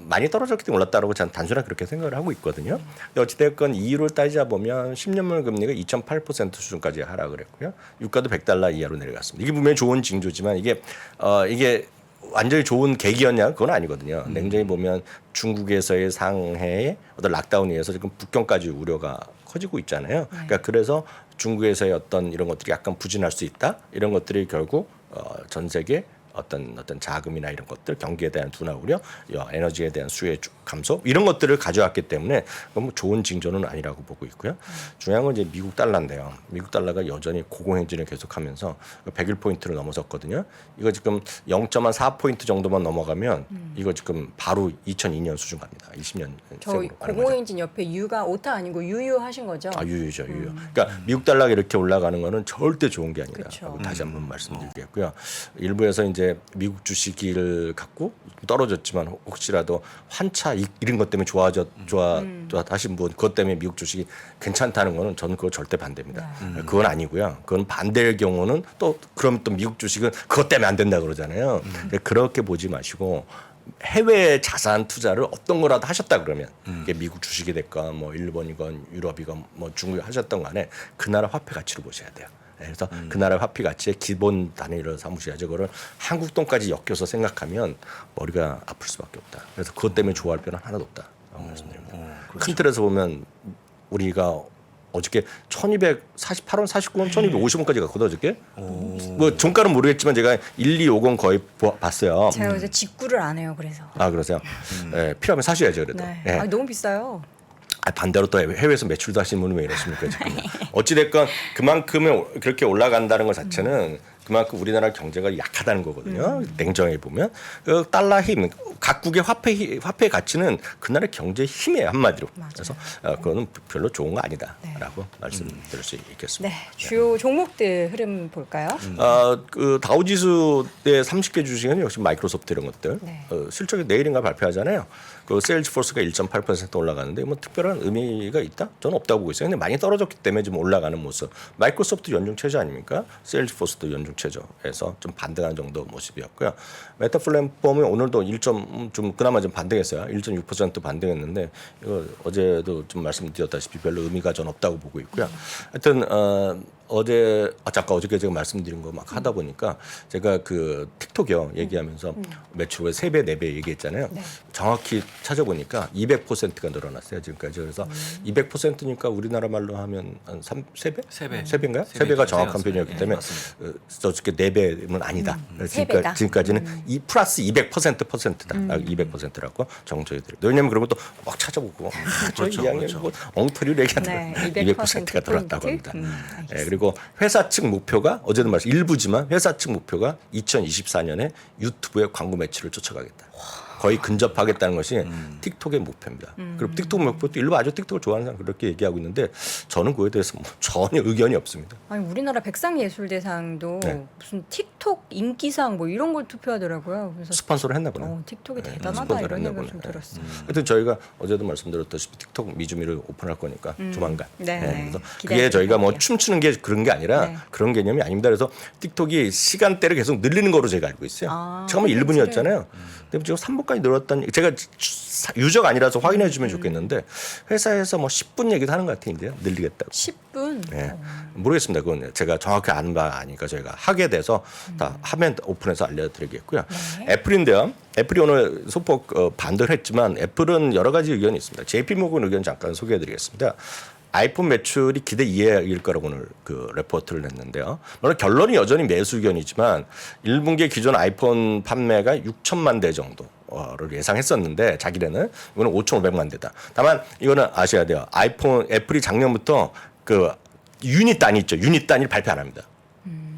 많이 떨어졌기 때문에 올랐다라고 저는 단순하게 그렇게 생각을 하고 있거든요. 근데 어찌됐건 이유를 따지자 보면 10년물 금리가 2.8% 수준까지 하락을 했고요. 유가도 $100 이하로 내려갔습니다. 이게 분명히 좋은 징조지만 이게 완전히 좋은 계기였냐 그건 아니거든요. 냉정히 보면 중국에서의 상해의 어떤 락다운에 의해서 지금 북경까지 우려가 커지고 있잖아요. 그러니까 그래서 중국에서의 어떤 이런 것들이 약간 부진할 수 있다. 이런 것들이 결국 전 세계 어떤 자금이나 이런 것들, 경기에 대한 둔화 우려, 에너지에 대한 수요 감소 이런 것들을 가져왔기 때문에 너무 좋은 징조는 아니라고 보고 있고요. 중요한 건 이제 미국 달러인데요. 미국 달러가 여전히 고공행진을 계속하면서 101포인트를 넘어섰거든요. 이거 지금 0.4포인트 정도만 넘어가면 이거 지금 바로 2002년 수준 갑니다. 20년. 저 공호행진 옆에 유가 오타 아니고 유유하신 거죠? 유유죠, 유유. 그러니까 미국 달러가 이렇게 올라가는 거는 절대 좋은 게 아니다. 그쵸. 다시 한번 말씀드리겠고요. 일부에서 이제 미국 주식을 갖고 떨어졌지만 혹시라도 환차 이런 것 때문에 좋아하신 분 그것 때문에 미국 주식이 괜찮다는 거는 저는 그거 절대 반대입니다. 그건 아니고요. 그건 반대의 경우는 또 그럼 또 미국 주식은 그것 때문에 안 된다 그러잖아요. 그렇게 보지 마시고 해외 자산 투자를 어떤 거라도 하셨다 그러면 이게 미국 주식이 될까 뭐 일본이건 유럽이건 뭐 중국이 하셨던 간에 그 나라 화폐 가치를 보셔야 돼요. 그래서 그 나라 화폐 가치의 기본 단위를 삼으셔야죠. 그걸 한국 돈까지 엮여서 생각하면 머리가 아플 수밖에 없다. 그래서 그것 때문에 좋아할 필요는 하나도 없다라고 말씀드립니다. 큰 틀에서 보면 우리가 어저께 1248원, 49원, 1250원까지 갔거든요. 어저께. 뭐 종가는 모르겠지만 제가 1250 거의 봤어요. 제가 어제 직구를 안 해요. 그래서. 아 그러세요? 네, 필요하면 사셔야죠. 그래도. 네. 네. 너무 비싸요. 반대로 또 해외에서 매출도 하시는 분이 왜 이러십니까 지금? 어찌됐건 그만큼의 그렇게 올라간다는 것 자체는 그만큼 우리나라 경제가 약하다는 거거든요. 냉정히 보면 그 달러 힘, 각국의 화폐 가치는 그 나라의 경제 힘이에요 한마디로. 맞아요. 그래서 그거는 별로 좋은 거 아니다라고 말씀드릴 수 있겠습니다. 네, 주요 종목들 흐름 볼까요? 그 다우지수의 30개 주식은 역시 마이크로소프트 이런 것들 네. 실적이 내일인가 발표하잖아요. 그 세일즈포스가 1.8% 올라가는데 뭐 특별한 의미가 있다? 저는 없다고 보고 있어요. 근데 많이 떨어졌기 때문에 좀 올라가는 모습. 마이크로소프트 연중체제 아닙니까? 세일즈포스도 연중체제에서 좀 반등하는 정도 모습이었고요. 메타 플랫폼은 오늘도 좀 그나마 좀 반등했어요. 1.6% 반등했는데 이거 어제도 좀 말씀드렸다시피 별로 의미가 전 없다고 보고 있고요. 하여튼 어저께 제가 말씀드린 거 막 하다 보니까 제가 그 틱톡이요 얘기하면서 매출의 3배, 4배 얘기했잖아요. 네. 정확히 찾아보니까 200%가 늘어났어요 지금까지. 그래서 200%니까 우리나라 말로 하면 한 3배? 3배인가요? 3배가 정확한 표현이었기 때문에 어저께 4배는 아니다. 지금까지는 이 플러스 200%%다. 200%라고 정정해드려요. 왜냐하면 그런 것도 막 찾아보고 그렇죠, 그렇죠. 뭐 엉터리를 얘기하다가 네, 200%가 늘었다고 합니다. 알겠습니다. 그리고 회사 측 목표가 어제도 말씀 일부지만 회사 측 목표가 2024년에 유튜브의 광고 매출을 쫓아가겠다. 거의 근접하겠다는 것이 틱톡의 목표입니다. 그리고 틱톡 목표도 일부 아주 틱톡을 좋아하는 사람 그렇게 얘기하고 있는데 저는 그거에 대해서 뭐 전혀 의견이 없습니다. 아니 우리나라 백상예술대상도 네. 무슨 틱톡 인기상 뭐 이런 걸 투표하더라고요. 그래서 스폰서를 했나 보네요. 틱톡이 네, 대단하다 스폰서를 이런 했나 얘기를 좀 보네. 들었어요. 하여튼 저희가 어제도 말씀드렸다시피 틱톡 미주미를 오픈할 거니까 조만간. 네. 그래서 그게 기대해 저희가 뭐 볼게요. 춤추는 게 그런 게 아니라 네. 그런 개념이 아닙니다. 그래서 틱톡이 시간대를 계속 늘리는 거로 제가 알고 있어요. 처음에 1분이었잖아요. 근데 지금 3분까지 늘었다니 제가 유저가 아니라서 확인해 주면 좋겠는데 회사에서 뭐 10분 얘기도 하는 것 같은데요. 늘리겠다고. 10분? 네. 모르겠습니다. 그건 제가 정확히 아는 바 아니까 저희가 하게 돼서 다 화면 오픈해서 알려드리겠고요. 애플인데요. 애플이 오늘 소폭 반대를 했지만 애플은 여러 가지 의견이 있습니다. JP모건 의견 잠깐 소개해드리겠습니다. 아이폰 매출이 기대 이하일 거라고 오늘 그 레포트를 냈는데요. 물론 결론이 여전히 매수 의견이지만 1분기 기존 아이폰 판매가 6천만 대 정도를 예상했었는데 자기네는 이거는 5,500만 대다. 다만 이거는 아셔야 돼요. 애플이 작년부터 그 유닛 단위 있죠. 유닛 단위를 발표 안 합니다.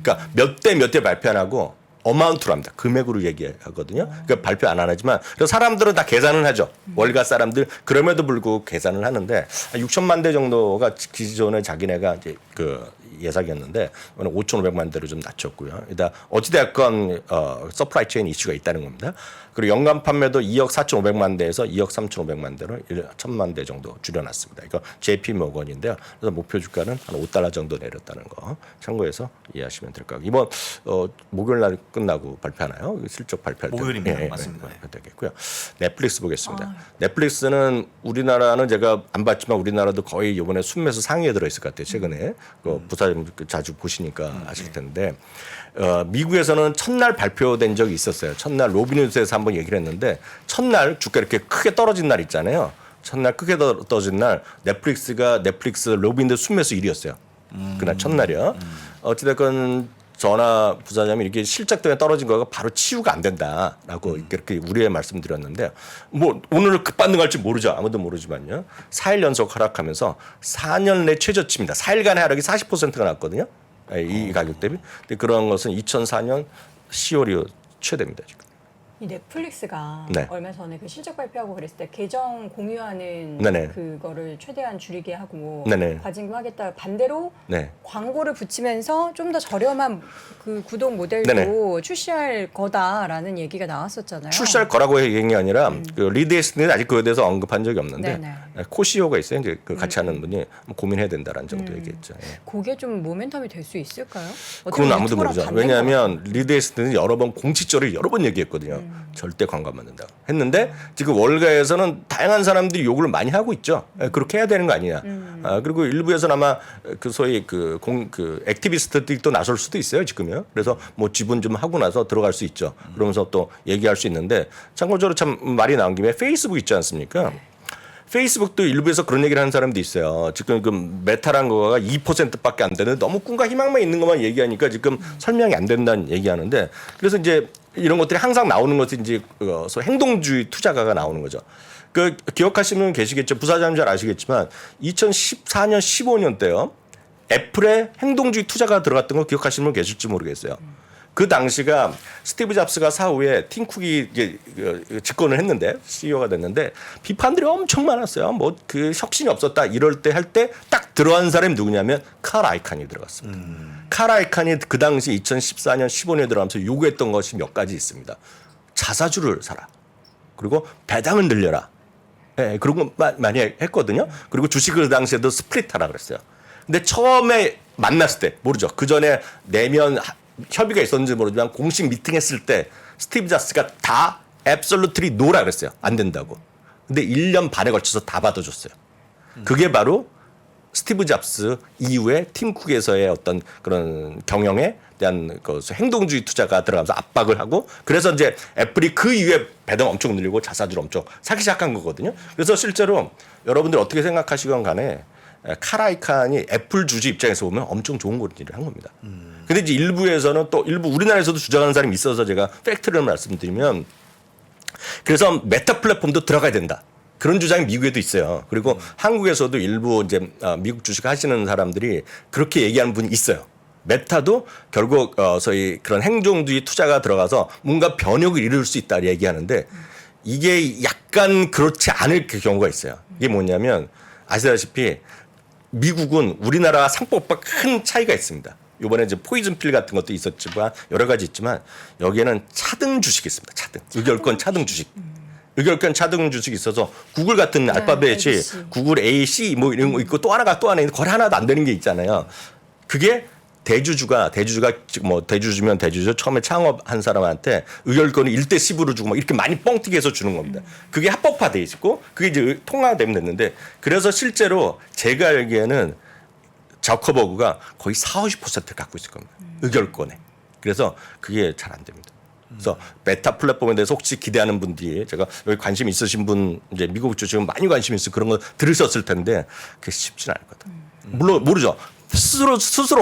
그러니까 몇 대 발표 안 하고 어마운트로 합니다. 금액으로 얘기하거든요. 그러니까 발표 안 하지만 그래서 사람들은 다 계산을 하죠. 월가 사람들 그럼에도 불구하고 계산을 하는데 6천만 대 정도가 기존에 자기네가 이제 그 예상이었는데 오늘 5,500만 대로 좀 낮췄고요. 일단 어찌됐건 서프라이 체인 이슈가 있다는 겁니다. 그리고 연간 판매도 2억 4,500만 대에서 2억 3,500만 대로 1,000만 대 정도 줄여놨습니다. 이거 JP 모건인데요. 그래서 목표 주가는 한 $5 정도 내렸다는 거 참고해서 이해하시면 될 것 같고 이번 목요일 날 끝나고 발표하나요? 실적 발표할 때 목요일입니다. 맞습니다. 되겠고요. 넷플릭스 보겠습니다. 넷플릭스는 우리나라는 제가 안 봤지만 우리나라도 거의 이번에 순매수 상위에 들어있을 것 같아요. 최근에 부사님 자주 보시니까 아실 텐데 미국에서는 첫날 발표된 적이 있었어요. 첫날 로비뉴스에서 한번 얘기를 했는데 첫날 주가 이렇게 크게 떨어진 날 있잖아요. 첫날 크게 떨어진 날 넷플릭스 로비뉴스 순매수 1위였어요. 그날 첫날이요. 어찌됐건 전화 부사장이 이렇게 실적 때문에 떨어진 거가 바로 치유가 안 된다라고 이렇게 우려의 말씀드렸는데 뭐 오늘 급반등할지 모르죠. 아무도 모르지만요. 4일 연속 하락하면서 4년 내 최저치입니다. 4일간의 하락이 40%가 났거든요. 이 가격 대비. 근데 그런 것은 2004년 10월이 최대입니다. 지금. 이 넷플릭스가 네. 얼마 전에 그 실적 발표하고 그랬을 때 계정 공유하는 네네. 그거를 최대한 줄이게 하고 네네. 과징금 하겠다 반대로 네. 광고를 붙이면서 좀 더 저렴한 그 구독 모델도 네네. 출시할 거다라는 얘기가 나왔었잖아요. 출시할 거라고 얘기한 게 아니라 그 리드에스는 아직 그에 대해서 언급한 적이 없는데 네네. 코시오가 있어요. 이제 그 같이 하는 분이 고민해야 된다라는 정도 얘기했죠. 예. 그게 좀 모멘텀이 될 수 있을까요? 그건 아무도 유튜브랑 모르죠. 반대인 왜냐하면 리드에스는 여러 번 공식적으로 여러 번 얘기했거든요. 절대 광고 안 받는다고 했는데 지금 월가에서는 다양한 사람들이 욕을 많이 하고 있죠. 그렇게 해야 되는 거 아니냐. 그리고 일부에서는 아마 그 소위 그 액티비스트들이 또 나설 수도 있어요. 지금요. 그래서 뭐 지분 좀 하고 나서 들어갈 수 있죠. 그러면서 또 얘기할 수 있는데 참고적으로 참 말이 나온 김에 페이스북 있지 않습니까? 페이스북도 일부에서 그런 얘기를 하는 사람도 있어요. 지금 그 메타란 거가 2%밖에 안 되는 너무 꿈과 희망만 있는 것만 얘기하니까 지금 설명이 안 된다는 얘기하는데 그래서 이제 이런 것들이 항상 나오는 것이 이제 행동주의 투자가가 나오는 거죠. 그 기억하시는 분 계시겠죠. 부사장님 잘 아시겠지만 2014년 15년 때요. 애플에 행동주의 투자가 들어갔던 거 기억하시는 분 계실지 모르겠어요. 그 당시가 스티브 잡스가 사후에 팀 쿡이 이제 집권을 했는데 CEO가 됐는데 비판들이 엄청 많았어요. 뭐 그 혁신이 없었다 이럴 때 할 때 딱 들어간 사람이 누구냐면 칼 아이칸이 들어갔습니다. 칼 아이칸이 그 당시 2014년 15년에 들어가면서 요구했던 것이 몇 가지 있습니다. 자사주를 사라. 그리고 배당을 늘려라. 예, 그런 거 많이 했거든요. 그리고 주식을 그 당시에도 스플릿하라 그랬어요. 근데 처음에 만났을 때 모르죠. 그 전에 내면 협의가 있었는지 모르지만 공식 미팅했을 때 스티브 잡스가 다 absolutely no라 그랬어요. 안 된다고. 근데 1년 반에 걸쳐서 다 받아줬어요. 그게 바로 스티브 잡스 이후에 팀 쿡에서의 어떤 그런 경영에 대한 그 행동주의 투자가 들어가면서 압박을 하고 그래서 이제 애플이 그 이후에 배당 엄청 늘리고 자사주를 엄청 사기 시작한 거거든요. 그래서 실제로 여러분들 어떻게 생각하시건 간에 칼 아이칸이 애플 주주 입장에서 보면 엄청 좋은 일을 한 겁니다. 근데 이제 일부에서는 또 일부 우리나라에서도 주장하는 사람이 있어서 제가 팩트를 말씀드리면 그래서 메타 플랫폼도 들어가야 된다. 그런 주장이 미국에도 있어요. 그리고 한국에서도 일부 이제 미국 주식 하시는 사람들이 그렇게 얘기하는 분이 있어요. 메타도 결국 소위 그런 행동주의 투자가 들어가서 뭔가 변혁을 이룰 수 있다 얘기하는데 이게 약간 그렇지 않을 경우가 있어요. 이게 뭐냐면 아시다시피 미국은 우리나라 상법과 큰 차이가 있습니다. 이번에 이제 포이즌필 같은 것도 있었지만 여러 가지 있지만 여기에는 차등 주식이 있습니다. 차등. 의결권 차등 주식. 의결권 차등 주식이 있어서 구글 같은 알파벳이 ABC. 구글 A, C 뭐 이런 거 있고 또 하나가 있는데 거래 하나도 안 되는 게 있잖아요. 그게 대주주가 뭐 대주주면 대주주 처음에 창업한 사람한테 의결권을 1대10으로 주고 막 이렇게 많이 뻥튀기 해서 주는 겁니다. 그게 합법화돼 있고 그게 이제 통화되면 됐는데 그래서 실제로 제가 알기에는 자커버그가 거의 40~50%를 갖고 있을 겁니다. 의결권에. 그래서 그게 잘 안 됩니다. 그래서 메타 플랫폼에 대해서 혹시 기대하는 분들이 제가 여기 관심 있으신 분 이제 미국 주식은 많이 관심 있어 그런 거 들으셨을 텐데 그게 쉽지는 않을 거다. 물론 모르죠. 스스로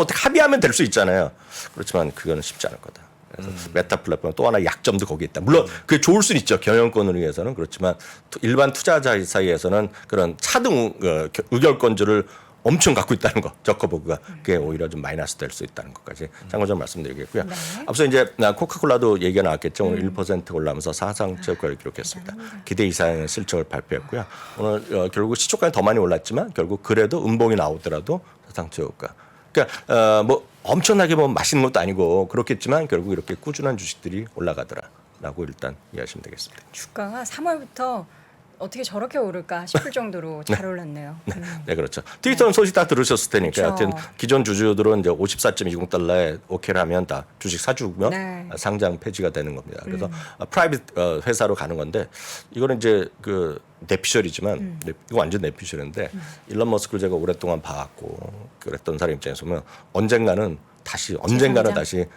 어떻게 합의하면 될 수 있잖아요. 그렇지만 그거는 쉽지 않을 거다. 그래서 메타 플랫폼 또 하나 약점도 거기에 있다. 물론 그게 좋을 수는 있죠. 경영권을 위해서는. 그렇지만 일반 투자자 사이에서는 그런 차등 의결권주를 엄청 갖고 있다는 거, 저커버그가 그게 오히려 좀 마이너스 될 수 있다는 것까지 참고적으로 말씀드리겠고요. 네. 앞서 이제 코카콜라도 얘기가 나왔겠죠. 오늘 1% 올라오면서 사상 최고가를 기록했습니다. 기대 이상의 실적을 발표했고요. 오늘 결국 시초가는 더 많이 올랐지만 결국 그래도 음봉이 나오더라도 사상 최고가. 그러니까 뭐 엄청나게 뭐 맛있는 것도 아니고 그렇겠지만 결국 이렇게 꾸준한 주식들이 올라가더라라고 일단 이해하시면 되겠습니다. 주가가 3월부터 어떻게 저렇게 오를까 싶을 정도로 잘 올랐네요. 네, 그렇죠. 트위터는 소식 다 들으셨을 테니까 그렇죠. 하여튼 기존 주주들은 이제 54.20달러에 오케이를 하면 다 주식 사주면 네. 상장 폐지가 되는 겁니다. 그래서 프라이빗 회사로 가는 건데 이거는 이제 그 내피셜이지만 이거 완전 내피셜인데 일론 머스크를 제가 오랫동안 봐왔고 그랬던 사람 입장에서 보면 언젠가는 다시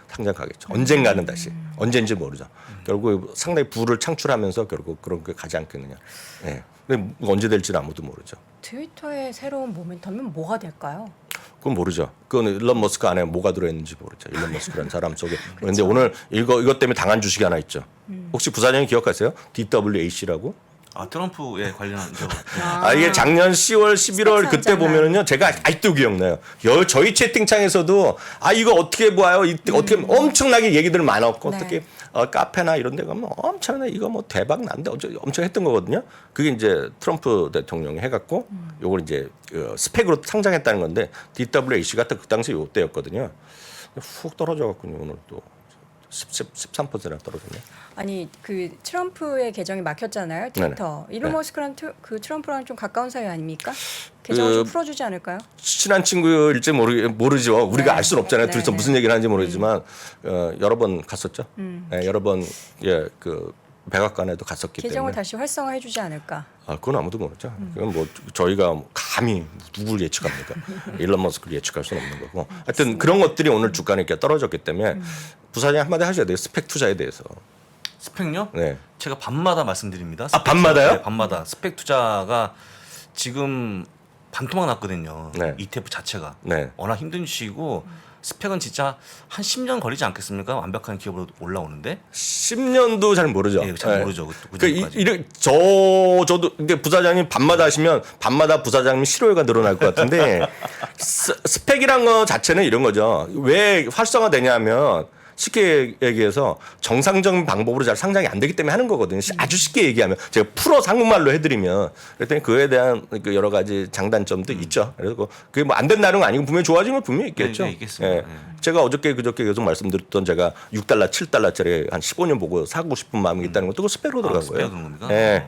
상장 가겠죠. 언젠가는 다시 언제인지 모르죠. 결국 상당히 부를 창출하면서 결국 그런 게 가지 않겠느냐. 예. 근데 언제 될지는 아무도 모르죠. 트위터의 새로운 모멘텀은 뭐가 될까요? 그건 모르죠. 그건 일론 머스크 안에 뭐가 들어있는지 모르죠. 일론 머스크라는 사람 속에. 그런데 오늘 이것 때문에 당한 주식이 하나 있죠. 혹시 부사장님 기억하세요? DWAC라고? 아 트럼프에 관련한 저 이게 작년 10월, 11월 그때 스포츠 보면은요, 제가 아직도 기억나요. 저희 채팅창에서도 이거 어떻게 봐요? 어떻게 엄청나게 얘기들 많았고 네. 어떻게 카페나 이런 데 가면 엄청나게 이거 뭐 대박 난데 엄청 했던 거거든요. 그게 이제 트럼프 대통령이 해갖고 요걸 이제 스펙으로 상장했다는 건데 DWAC가 그 당시 요때였거든요. 훅 떨어져갖고 오늘 또 13%나 떨어졌네. 아니 그 트럼프의 계정이 막혔잖아요. 트위터. 일론 네. 머스크랑 그 트럼프랑 좀 가까운 사이 아닙니까? 계정을 좀 풀어주지 않을까요? 친한 친구일지 모르죠. 우리가 네. 알 수는 없잖아요. 네, 둘이서 네. 무슨 얘기를 하는지 모르지만 여러 번 갔었죠. 네, 여러 번 그 백악관에도 갔었기 계정을 때문에. 다시 활성화해주지 않을까? 그건 아무도 모르죠. 그건 뭐 저희가 감히 누구를 예측합니까? 일론 머스크를 예측할 수는 없는 거고. 하여튼 그런 것들이 오늘 주가는 이렇게 떨어졌기 때문에 부사장님 한마디 하셔야 돼요. 스펙 투자에 대해서. 스펙요? 네. 제가 밤마다 말씀드립니다. 밤마다요? 네, 밤마다 스펙 투자가 지금 반토막 났거든요. 네. ETF 자체가 네. 워낙 힘든 주식이고 스펙은 진짜 한 10년 걸리지 않겠습니까? 완벽한 기업으로 올라오는데 10년도 잘 모르죠. 네, 잘 모르죠. 그 그러니까 정도까지. 저도 근데 부사장님 밤마다 하시면 밤마다 부사장님 실효가 늘어날 것 같은데 스펙이란 거 자체는 이런 거죠. 왜 활성화되냐면 쉽게 얘기해서 정상적인 방법으로 잘 상장이 안 되기 때문에 하는 거거든요. 아주 쉽게 얘기하면 제가 풀어서 한국말로 해드리면 그랬더니 그에 대한 그 여러 가지 장단점도 있죠. 그래서 그게 뭐 안 된다는 건 아니고 분명히 좋아지면 분명히 있겠죠. 네, 있겠습니다. 예. 제가 그저께 계속 말씀드렸던 제가 6달러, 7달러짜리 한 15년 보고 사고 싶은 마음이 있다는 것도 그 스펙으로 들어간 거예요. 스펙으로 그런 겁니까? 예.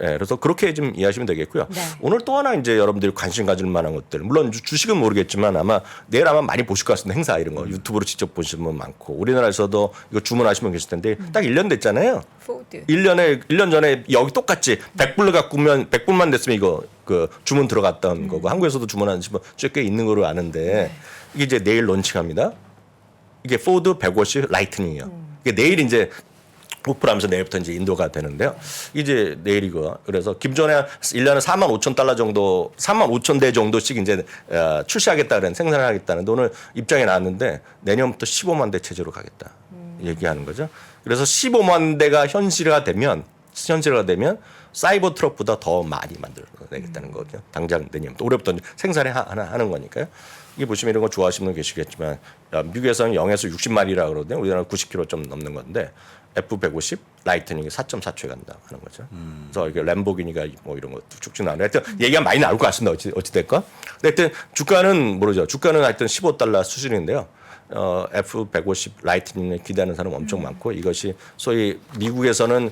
예, 그래서 그렇게 좀 이해하시면 되겠고요. 네. 오늘 또 하나 이제 여러분들이 관심 가질 만한 것들, 물론 주식은 모르겠지만 아마 내일 아마 많이 보실 것 같습니다. 행사 이런 거 유튜브로 직접 보시는 분 많고 우리나라에서도 이거 주문하시면 계실 텐데 딱 1년 됐잖아요. 포드. 1년 전에 여기 똑같이 100불로 갖고면 100불만 됐으면 이거 그 주문 들어갔던 거고 한국에서도 주문하시는 분 꽤 있는 거로 아는데 이게 이제 내일 론칭합니다. 이게 포드 150 라이트닝이에요. 이게 내일 이제 오프라면서 내일부터 이제 인도가 되는데요. 이제 내일이고 그래서 김전에 1년에 45,000달러 정도, 45,000대 정도씩 이제 출시하겠다는 생산을 하겠다는데 오늘 입장이 나왔는데 내년부터 15만 대 체제로 가겠다 얘기하는 거죠. 그래서 15만 대가 현실화 되면 현실화되면 사이버 트럭보다 더 많이 만들어내겠다는 거거든요. 당장 내년 또 올해부터 생산에 하는 거니까요. 이게 보시면 이런 거 좋아하시는 분 계시겠지만 미국에서는 0에서 60마리라 그러거든요. 우리나라는 90km 좀 넘는 건데 F150 라이트닝이 4.4초에 간다 하는 거죠. 그래서 이게 램보기니가 뭐 이런 거 쭉쭉 나오는데 하여튼 얘기가 많이 나올 것 같습니다. 어찌 됐건. 근데 하여튼 주가는 모르죠. 주가는 하여튼 $15 수준인데요. F150 라이트닝을 기대하는 사람 엄청 많고 이것이 소위 미국에서는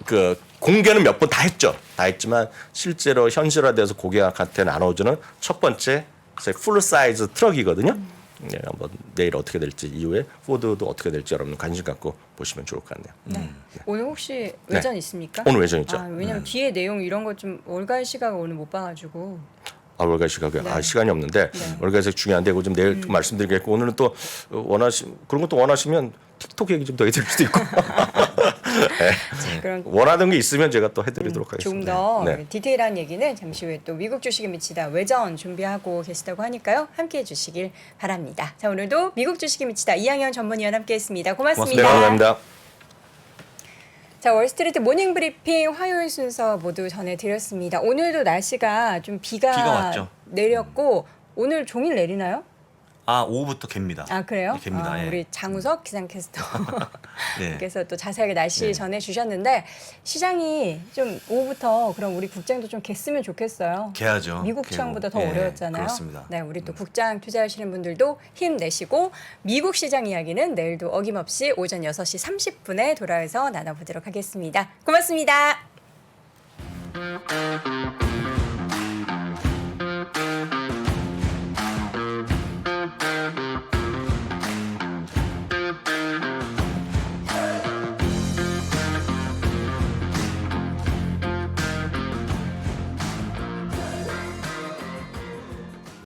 그 공개는 몇 번 다 했죠. 다 했지만 실제로 현실화돼서 고객한테 나눠주는 첫 번째 풀 사이즈 트럭이거든요. 네, 한번 내일 어떻게 될지 이후에 포드도 어떻게 될지 여러분 관심 갖고 보시면 좋을 것 같네요. 네. 오늘 혹시 외전 있습니까? 오늘 외전 있죠. 왜냐면 뒤에 내용 이런 거 좀 월간 시각을 오늘 못 봐가지고. 월가 시각에 네. 시간이 없는데 월가 시각 중요한데 그거 좀 내일 좀 말씀드리겠고 오늘은 또 그런 것도 원하시면 틱톡 얘기 좀 더 해드릴 수도 있고 네. 그럼 원하던 게 있으면 제가 또 해드리도록 조금 하겠습니다. 더 네. 디테일한 얘기는 잠시 후에 또 미국 주식에 미치다 외전 준비하고 계시다고 하니까요. 함께해 주시길 바랍니다. 자, 오늘도 미국 주식에 미치다 이항현 전문위원 함께했습니다. 고맙습니다. 네, 감사합니다. 자, 월스트리트 모닝 브리핑 화요일 순서 모두 전해드렸습니다. 오늘도 날씨가 좀 비가 왔죠. 내렸고 오늘 종일 내리나요? 오후부터 갭니다. 아, 그래요? 네, 갭니다. 예. 우리 장우석 기상캐스터 네. 그래서 또 자세하게 날씨 네. 전해주셨는데 시장이 좀 오후부터 그럼 우리 국장도 좀 갰으면 좋겠어요. 개하죠. 미국 개고. 시장보다 더 예, 어려웠잖아요. 그렇습니다. 네, 우리 또 국장 투자하시는 분들도 힘내시고 미국 시장 이야기는 내일도 어김없이 오전 6시 30분에 돌아와서 나눠보도록 하겠습니다. 고맙습니다.